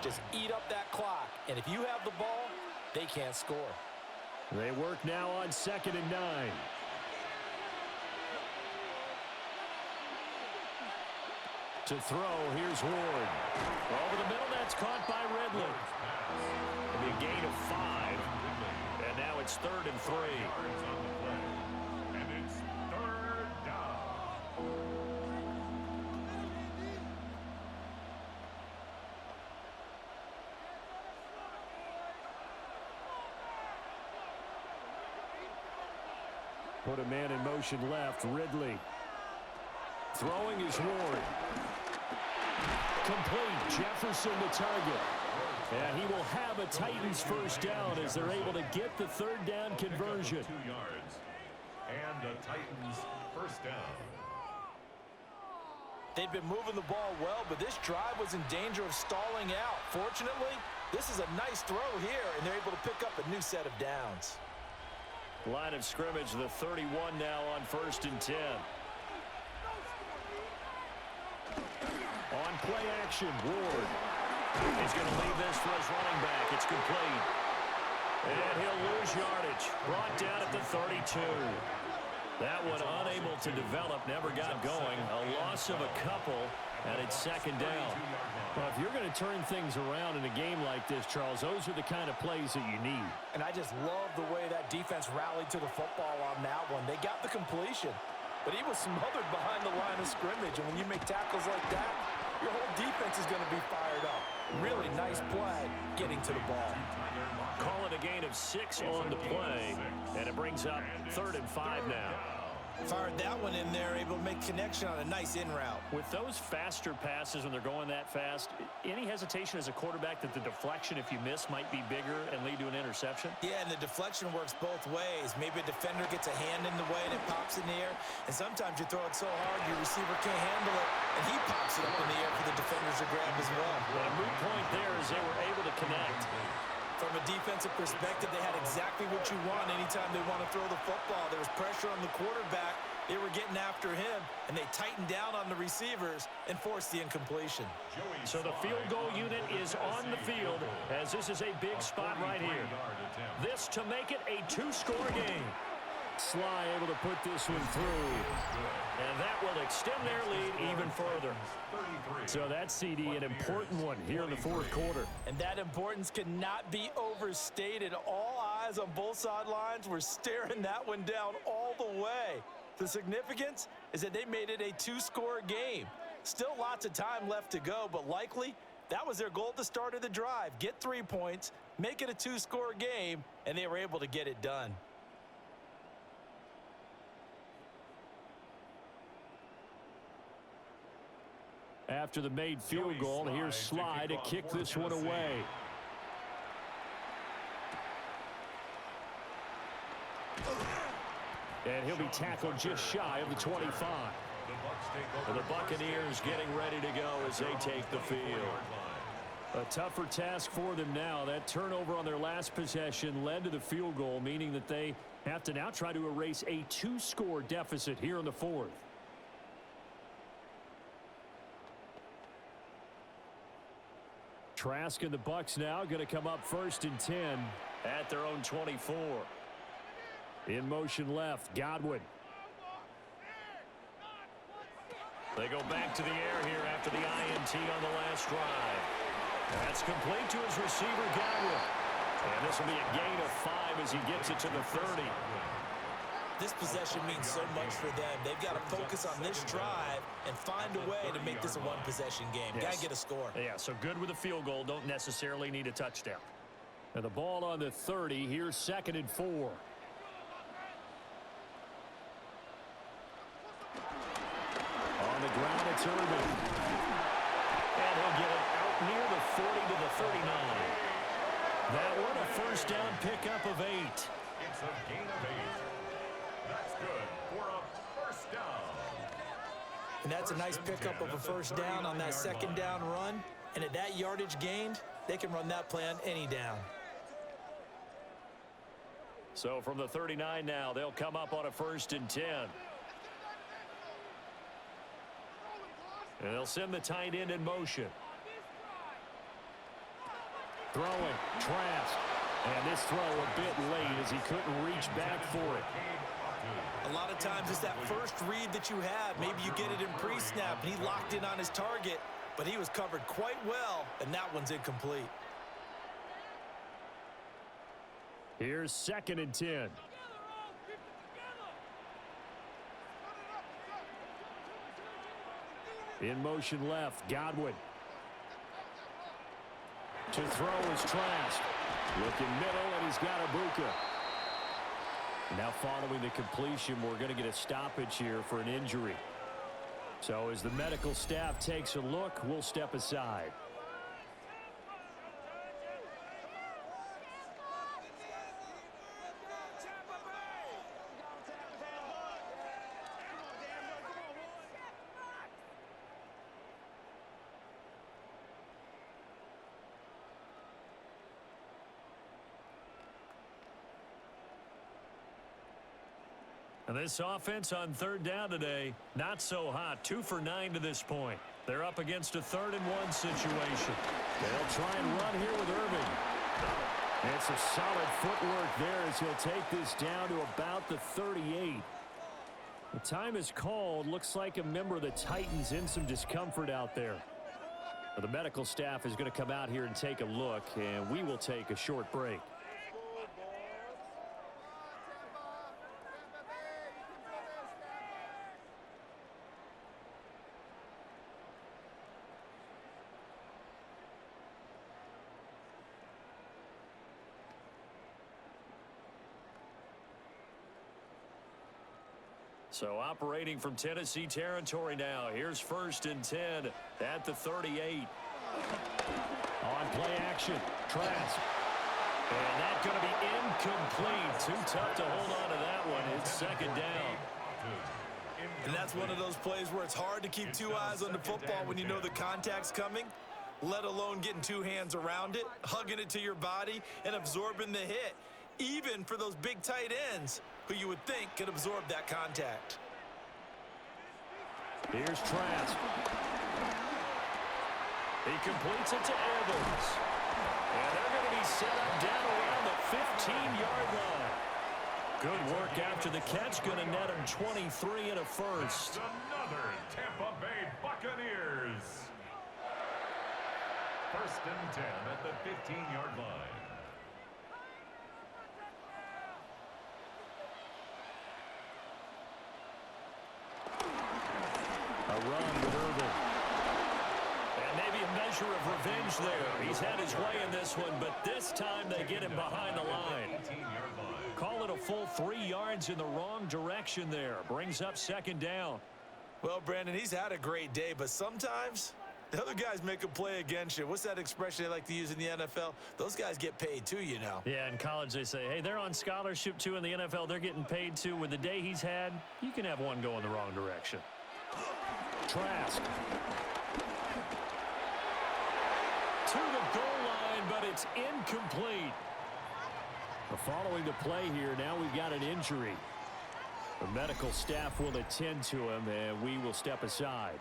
Just eat up that clock. And if you have the ball, they can't score. They work now on 2nd and 9. To throw, here's Ward. Over the middle, that's caught by Ridley. It'll be a gain of 5. And now it's 3rd and 3. And it's 3rd down. Put a man in motion left, Ridley. Throwing is Ward. Complete, Jefferson the target. And he will have a Titans first down as they're able to get the 3rd down conversion. 2 yards. And the Titans first down. They'd been moving the ball well, but this drive was in danger of stalling out. Fortunately, this is a nice throw here, and they're able to pick up a new set of downs. Line of scrimmage, the 31 now on 1st and 10. On play action, Ward. He's going to leave this for his running back. It's complete. And he'll lose yardage. Brought down at the 32. That one unable to develop, never got going. A loss of a couple, and it's 2nd down. Well, if you're going to turn things around in a game like this, Charles, those are the kind of plays that you need. And I just love the way that defense rallied to the football on that one. They got the completion, but he was smothered behind the line of scrimmage. And when you make tackles like that, your whole defense is going to be fired up. Really nice play getting to the ball. Call it a gain of 6 on the play, and it brings up 3rd and 5 now. Fired that one in there, able to make connection on a nice in route. With those faster passes when they're going that fast, any hesitation as a quarterback that the deflection, if you miss, might be bigger and lead to an interception? Yeah, and the deflection works both ways. Maybe a defender gets a hand in the way and it pops in the air. And sometimes you throw it so hard your receiver can't handle it, and he pops it up in the air for the defenders to grab as well. But a moot point there is they were able to connect. From a defensive perspective, they had exactly what you want anytime they want to throw the football. There was pressure on the quarterback. They were getting after him, and they tightened down on the receivers and forced the incompletion. So the field goal unit is on the field, as this is a big spot right here. This to make it a 2-score game. Sly able to put this one through, and that will extend their lead even further. So that's, CD, an important one here in the 4th quarter. And that importance cannot be overstated. All eyes on both sidelines were staring that one down all the way. The significance is that they made it a 2-score game. Still lots of time left to go, but likely that was their goal at the start of the drive. Get 3 points, make it a 2-score game, and they were able to get it done. After the made field goal, here's Sly to kick this one away. And he'll be tackled just shy of the 25. And the Buccaneers getting ready to go as they take the field. A tougher task for them now. That turnover on their last possession led to the field goal, meaning that they have to now try to erase a 2-score deficit here in the 4th. Trask and the Bucs now going to come up 1st and 10 at their own 24. In motion left, Godwin. They go back to the air here after the INT on the last drive. That's complete to his receiver, Godwin. And this will be a gain of 5 as he gets it to the 30. This possession means so much for them. They've got to focus on this drive and find a way to make this a one-possession game. Yes. Got to get a score. Yeah, so good with a field goal. Don't necessarily need a touchdown. And the ball on the 30. Here's 2nd and 4. On the ground, it's Urban. And he'll get it out near the 40 to the 39. That one a 1st down pickup of 8. It's a gain of 8. That's good for a 1st down. And that's a nice pickup of a 1st down on that 2nd down run. And at that yardage gained, they can run that play on any down. So from the 39 now, they'll come up on a 1st and 10. And they'll send the tight end in motion. Throwing, Trask. And this throw a bit late as he couldn't reach back for it. A lot of times it's that first read that you have. Maybe you get it in pre-snap, and he locked in on his target, but he was covered quite well, and that one's incomplete. Here's 2nd and 10. In motion left, Godwin. To throw is Trask. Looking middle, and he's got Ibuka. Now following the completion, we're going to get a stoppage here for an injury. So as the medical staff takes a look, we'll step aside. And this offense on third down today, not so hot. 2 for 9 to this point. They're up against a 3rd-and-1 situation. They'll try and run here with Irving. And some solid footwork there as he'll take this down to about the 38. The time is called. Looks like a member of the Titans in some discomfort out there. The medical staff is going to come out here and take a look, and we will take a short break. So operating from Tennessee territory now. Here's 1st and 10 at the 38. On play action. Trask. And that's going to be incomplete. Too tough to hold on to that one. It's 2nd down. And that's one of those plays where it's hard to keep 2 eyes on the football when you know the contact's coming, let alone getting 2 hands around it, hugging it to your body, and absorbing the hit. Even for those big tight ends who you would think could absorb that contact. Here's Trask. He completes it to Evans. And they're going to be set up down around the 15-yard line. Good work after the catch. Going to net him 23 and a first. Another Tampa Bay Buccaneers. 1st and 10 at the 15-yard line. A run with Irvin. And maybe a measure of revenge there. He's had his way in this one, but this time they get him behind the line. Call it a full 3 yards in the wrong direction there. Brings up 2nd down. Well, Brandon, he's had a great day, but sometimes the other guys make a play against you. What's that expression they like to use in the NFL? Those guys get paid too, you know. Yeah, in college they say, hey, they're on scholarship too. In the NFL, they're getting paid too. With the day he's had, you can have one go in the wrong direction. Trask. To the goal line, but it's incomplete. Following the play here, now we've got an injury. The medical staff will attend to him, and we will step aside.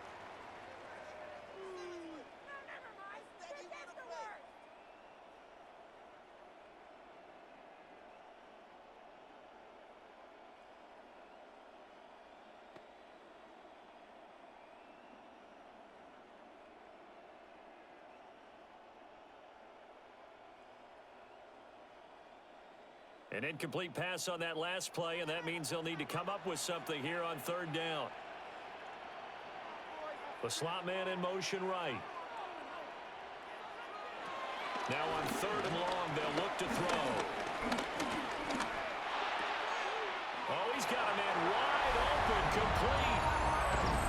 An incomplete pass on that last play, and that means they'll need to come up with something here on 3rd down. The slot man in motion right. Now on 3rd and long, they'll look to throw. Oh, he's got a man wide open, complete.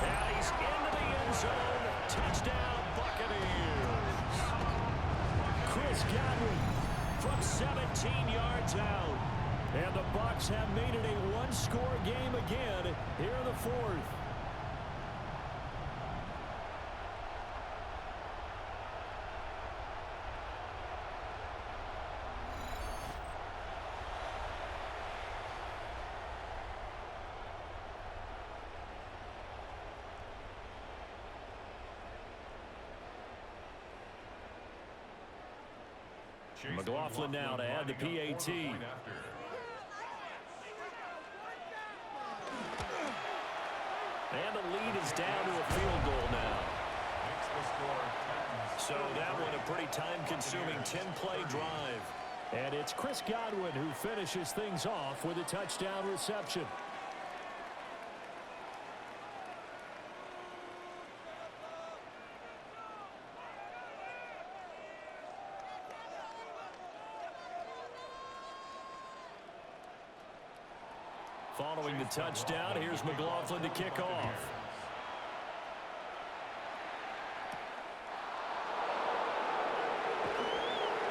And he's into the end zone. Touchdown, Buccaneers. Chris Godwin from 17 yards out. And the Bucs have made it a one-score game again here in the 4th. McLaughlin now to add the PAT. And the lead is down to a field goal now. So that one a pretty time-consuming 10-play drive. And it's Chris Godwin who finishes things off with a touchdown reception. Following the touchdown, here's McLaughlin to kick off.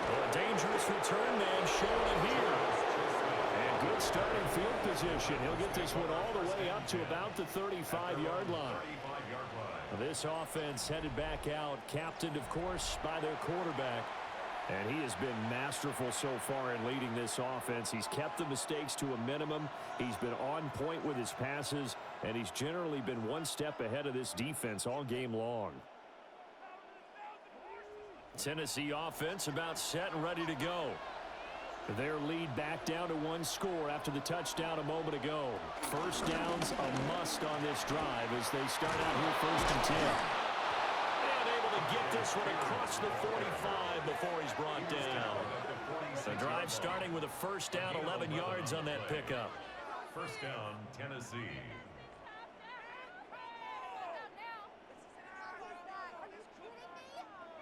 A dangerous return man showing it here. And good starting field position. He'll get this one all the way up to about the 35-yard line. This offense headed back out, captained, of course, by their quarterback. And he has been masterful so far in leading this offense. He's kept the mistakes to a minimum. He's been on point with his passes, and he's generally been one step ahead of this defense all game long. Tennessee offense about set and ready to go. Their lead back down to one score after the touchdown a moment ago. First down's a must on this drive as they start out here first and 10. And able to get this one across the 45 before he's brought down. The drive starting with a first down, 11 yards on that pickup. First down, Tennessee.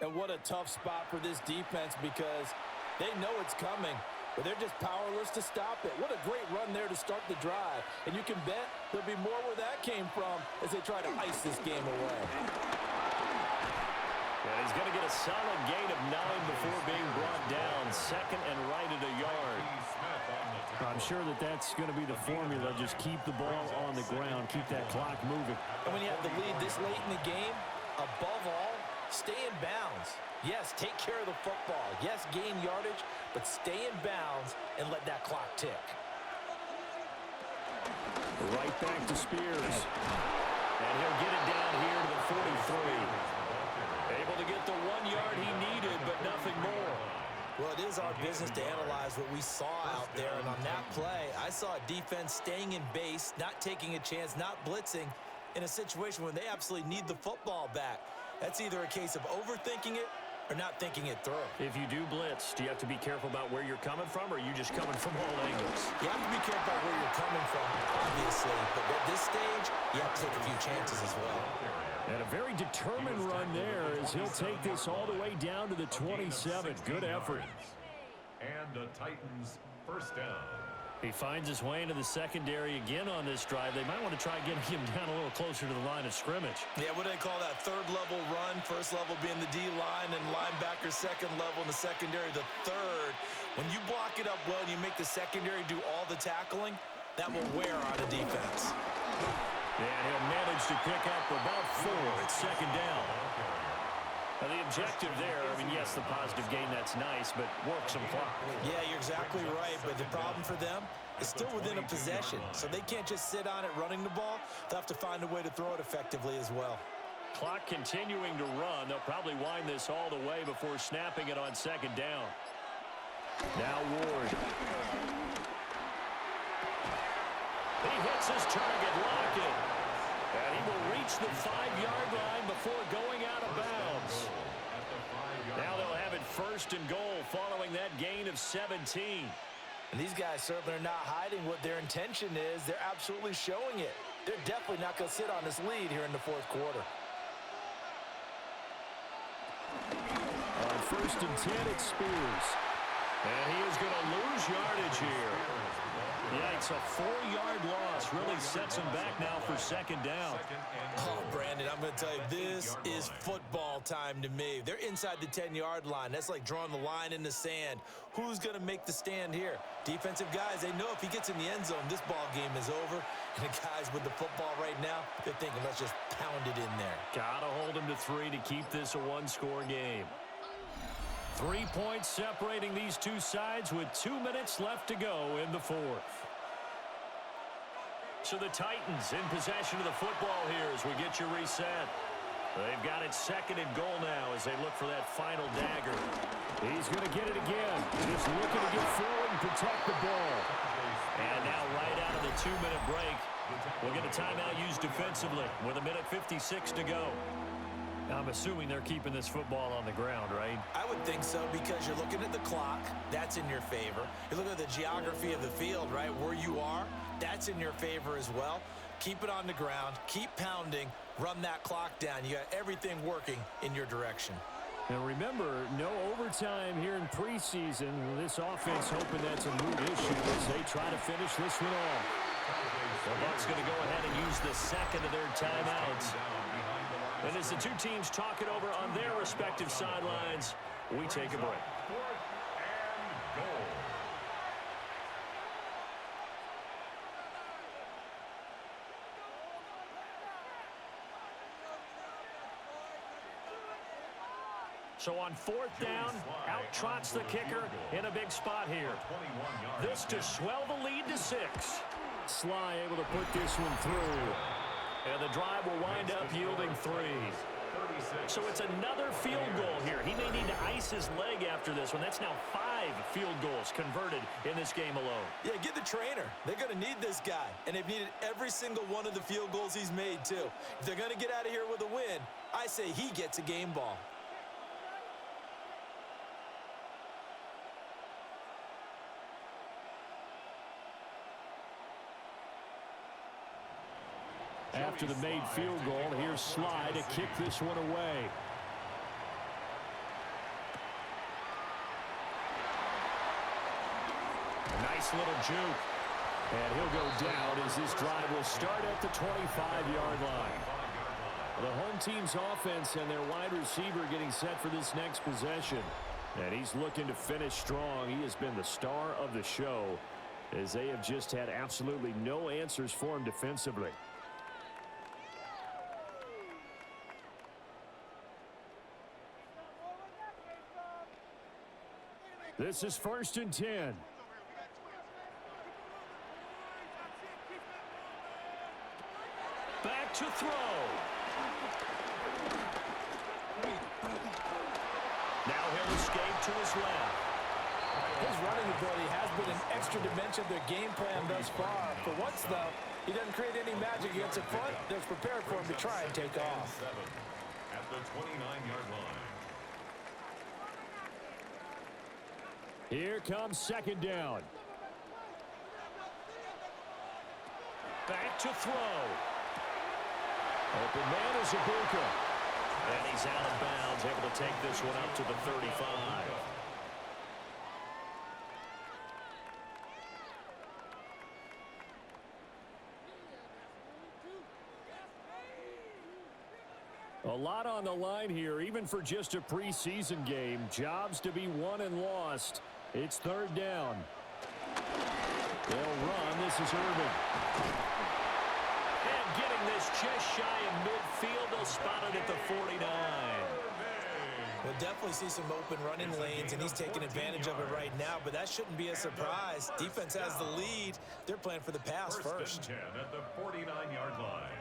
And what a tough spot for this defense because they know it's coming, but they're just powerless to stop it. What a great run there to start the drive. And you can bet there'll be more where that came from as they try to ice this game away. And he's going to get a solid gain of 9 before being brought down. Second and right at a yard. I'm sure that's going to be the formula. Just keep the ball on the ground. Keep that clock moving. And when you have the lead this late in the game, above all, stay in bounds. Yes, take care of the football. Yes, gain yardage, but stay in bounds and let that clock tick. Right back to Spears. And he'll get it down here to the 43. Able to get the 1 yard he needed, but nothing more. Well, it is our business to analyze what we saw out there, and on that play, I saw a defense staying in base, not taking a chance, not blitzing, in a situation where they absolutely need the football back. That's either a case of overthinking it or not thinking it through. If you do blitz, do you have to be careful about where you're coming from, or are you just coming from all angles? You have to be careful about where you're coming from, obviously, but at this stage, you have to take a few chances as well. And a very determined run there as he'll take this all the way down to the 27. Good effort. And the Titans first down. He finds his way into the secondary again on this drive. They might want to try getting him down a little closer to the line of scrimmage. Yeah, what do they call that? Third level run. First level being the D-line and linebacker second level, and the secondary the third. When you block it up well and you make the secondary do all the tackling, that will wear on a defense. And he'll manage to pick up about 4 at second down. Now the objective there, I mean, yes, the positive gain, that's nice, but work some clock. Yeah, you're exactly right, but the problem for them is still within a possession, so they can't just sit on it running the ball. They'll have to find a way to throw it effectively as well. Clock continuing to run. They'll probably wind this all the way before snapping it on second down. Now Ward. He hits his target, Lockett. And he will reach the 5-yard line before going out of bounds. Now they'll have it first and goal following that gain of 17. And these guys certainly are not hiding what their intention is. They're absolutely showing it. They're definitely not going to sit on this lead here in the fourth quarter. On first and 10, it's Spears. And he is going to lose yardage here. Yikes, a 4-yard loss really sets him back now for second down. Oh, Brandon, I'm going to tell you, this is football time to me. They're inside the 10-yard line. That's like drawing the line in the sand. Who's going to make the stand here? Defensive guys, they know if he gets in the end zone, this ball game is over. And the guys with the football right now, they're thinking, let's just pound it in there. Got to hold him to 3 to keep this a one-score game. 3 points separating these two sides with 2 minutes left to go in the fourth. So the Titans in possession of the football here as we get you reset. They've got it second and goal now as they look for that final dagger. He's going to get it again. Just looking to get forward and protect the ball. And now right out of the 2-minute break, we'll get a timeout used defensively with 1:56 to go. I'm assuming they're keeping this football on the ground, right? I would think so because you're looking at the clock. That's in your favor. You look at the geography of the field, right? Where you are, that's in your favor as well. Keep it on the ground. Keep pounding. Run that clock down. You got everything working in your direction. Now remember, no overtime here in preseason. This offense hoping that's a moot issue as they try to finish this one off. The Bucs going to go ahead and use the second of their timeouts. And as the two teams talk it over on their respective sidelines, we take a break. Fourth and goal. So on 4th down, out trots the kicker in a big spot here. This to swell the lead to 6. Sly able to put this one through. And the drive will wind up yielding 3. So it's another field goal here. He may need to ice his leg after this one. That's now 5 field goals converted in this game alone. Yeah, get the trainer. They're going to need this guy. And they've needed every single one of the field goals he's made, too. If they're going to get out of here with a win, I say he gets a game ball. After the made field goal, here's Sly to kick this one away. Nice little juke. And he'll go down as this drive will start at the 25-yard line. The home team's offense and their wide receiver getting set for this next possession. And he's looking to finish strong. He has been the star of the show as they have just had absolutely no answers for him defensively. This is 1st and 10. Back to throw. Now he'll escape to his left. His running ability has been an extra dimension of their game plan thus far. For once, though, he doesn't create any magic against the front that's prepared for him to try and take off. At the 29-yard line. Here comes 2nd down. Back to throw. Open man is Buccaneers. And he's out of bounds, able to take this one up to the 35. A lot on the line here, even for just a preseason game. Jobs to be won and lost. It's 3rd down. They'll run. This is Irving. And getting this just shy of midfield. They'll spot it at the 49. We'll definitely see some open running lanes, and he's taking advantage of it right now, but that shouldn't be a surprise. Defense has the lead. They're playing for the pass first. 10 at the 49-yard line.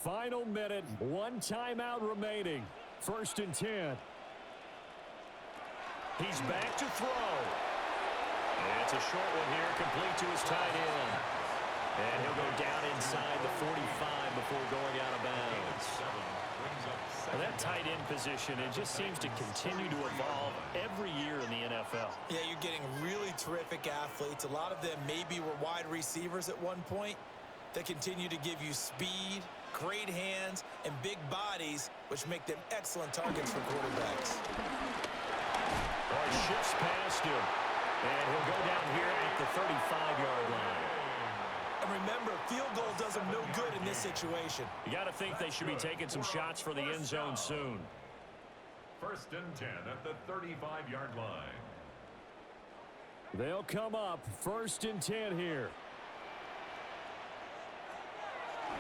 Final minute, 1 timeout remaining. 1st and 10. He's back to throw. And it's a short one here, complete to his tight end. And he'll go down inside the 45 before going out of bounds. Well, that tight end position, it just seems to continue to evolve every year in the NFL. Yeah, you're getting really terrific athletes. A lot of them maybe were wide receivers at one point that continue to give you speed, great hands, and big bodies, which make them excellent targets for quarterbacks. Or shifts past him. And he'll go down here at the 35-yard line. And remember, field goal does them no good in this situation. You got to think they should be taking some shots for the end zone soon. 1st and 10 at the 35-yard line. They'll come up 1st and 10 here.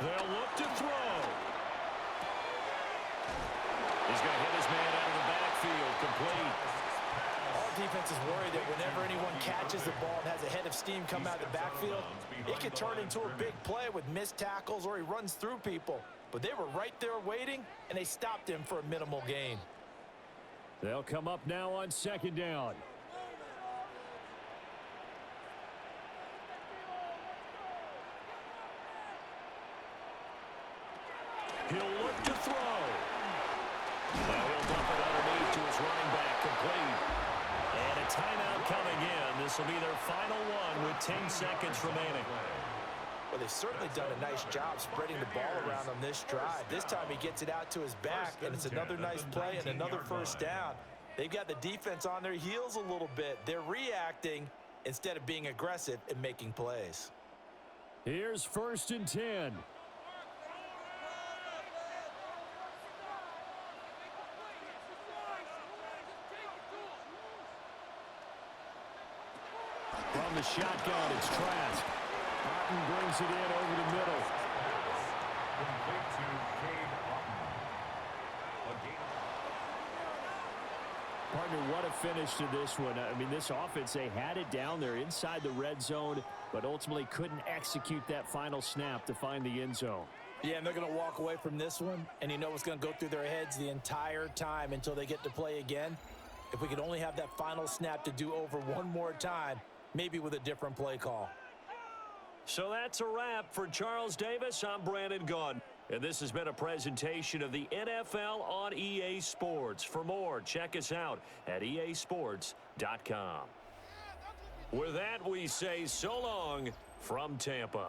They'll look to throw. He's going to hit his man out of the backfield, complete. All defense is worried that whenever anyone catches the ball and has a head of steam come out of the backfield, it can turn into a big play with missed tackles or he runs through people. But they were right there waiting, and they stopped him for a minimal gain. They'll come up now on 2nd down. He'll look to throw. Now he'll dump it underneath to his running back, complete. And a timeout coming in. This will be their final one with 10 seconds remaining. Well, they've certainly done a nice job spreading the ball around on this drive. This time he gets it out to his back, and it's another nice play and another 1st down. They've got the defense on their heels a little bit. They're reacting instead of being aggressive and making plays. Here's 1st and 10. From the shotgun, it's Trask. Otten brings it in over the middle. Complete to Cade Otten. Partner, what a finish to this one. I mean, this offense, they had it down there inside the red zone, but ultimately couldn't execute that final snap to find the end zone. Yeah, and they're going to walk away from this one, and you know what's going to go through their heads the entire time until they get to play again. If we could only have that final snap to do over one more time, maybe with a different play call. So that's a wrap for Charles Davis. I'm Brandon Gaudin. And this has been a presentation of the NFL on EA Sports. For more, check us out at easports.com. With that, we say so long from Tampa.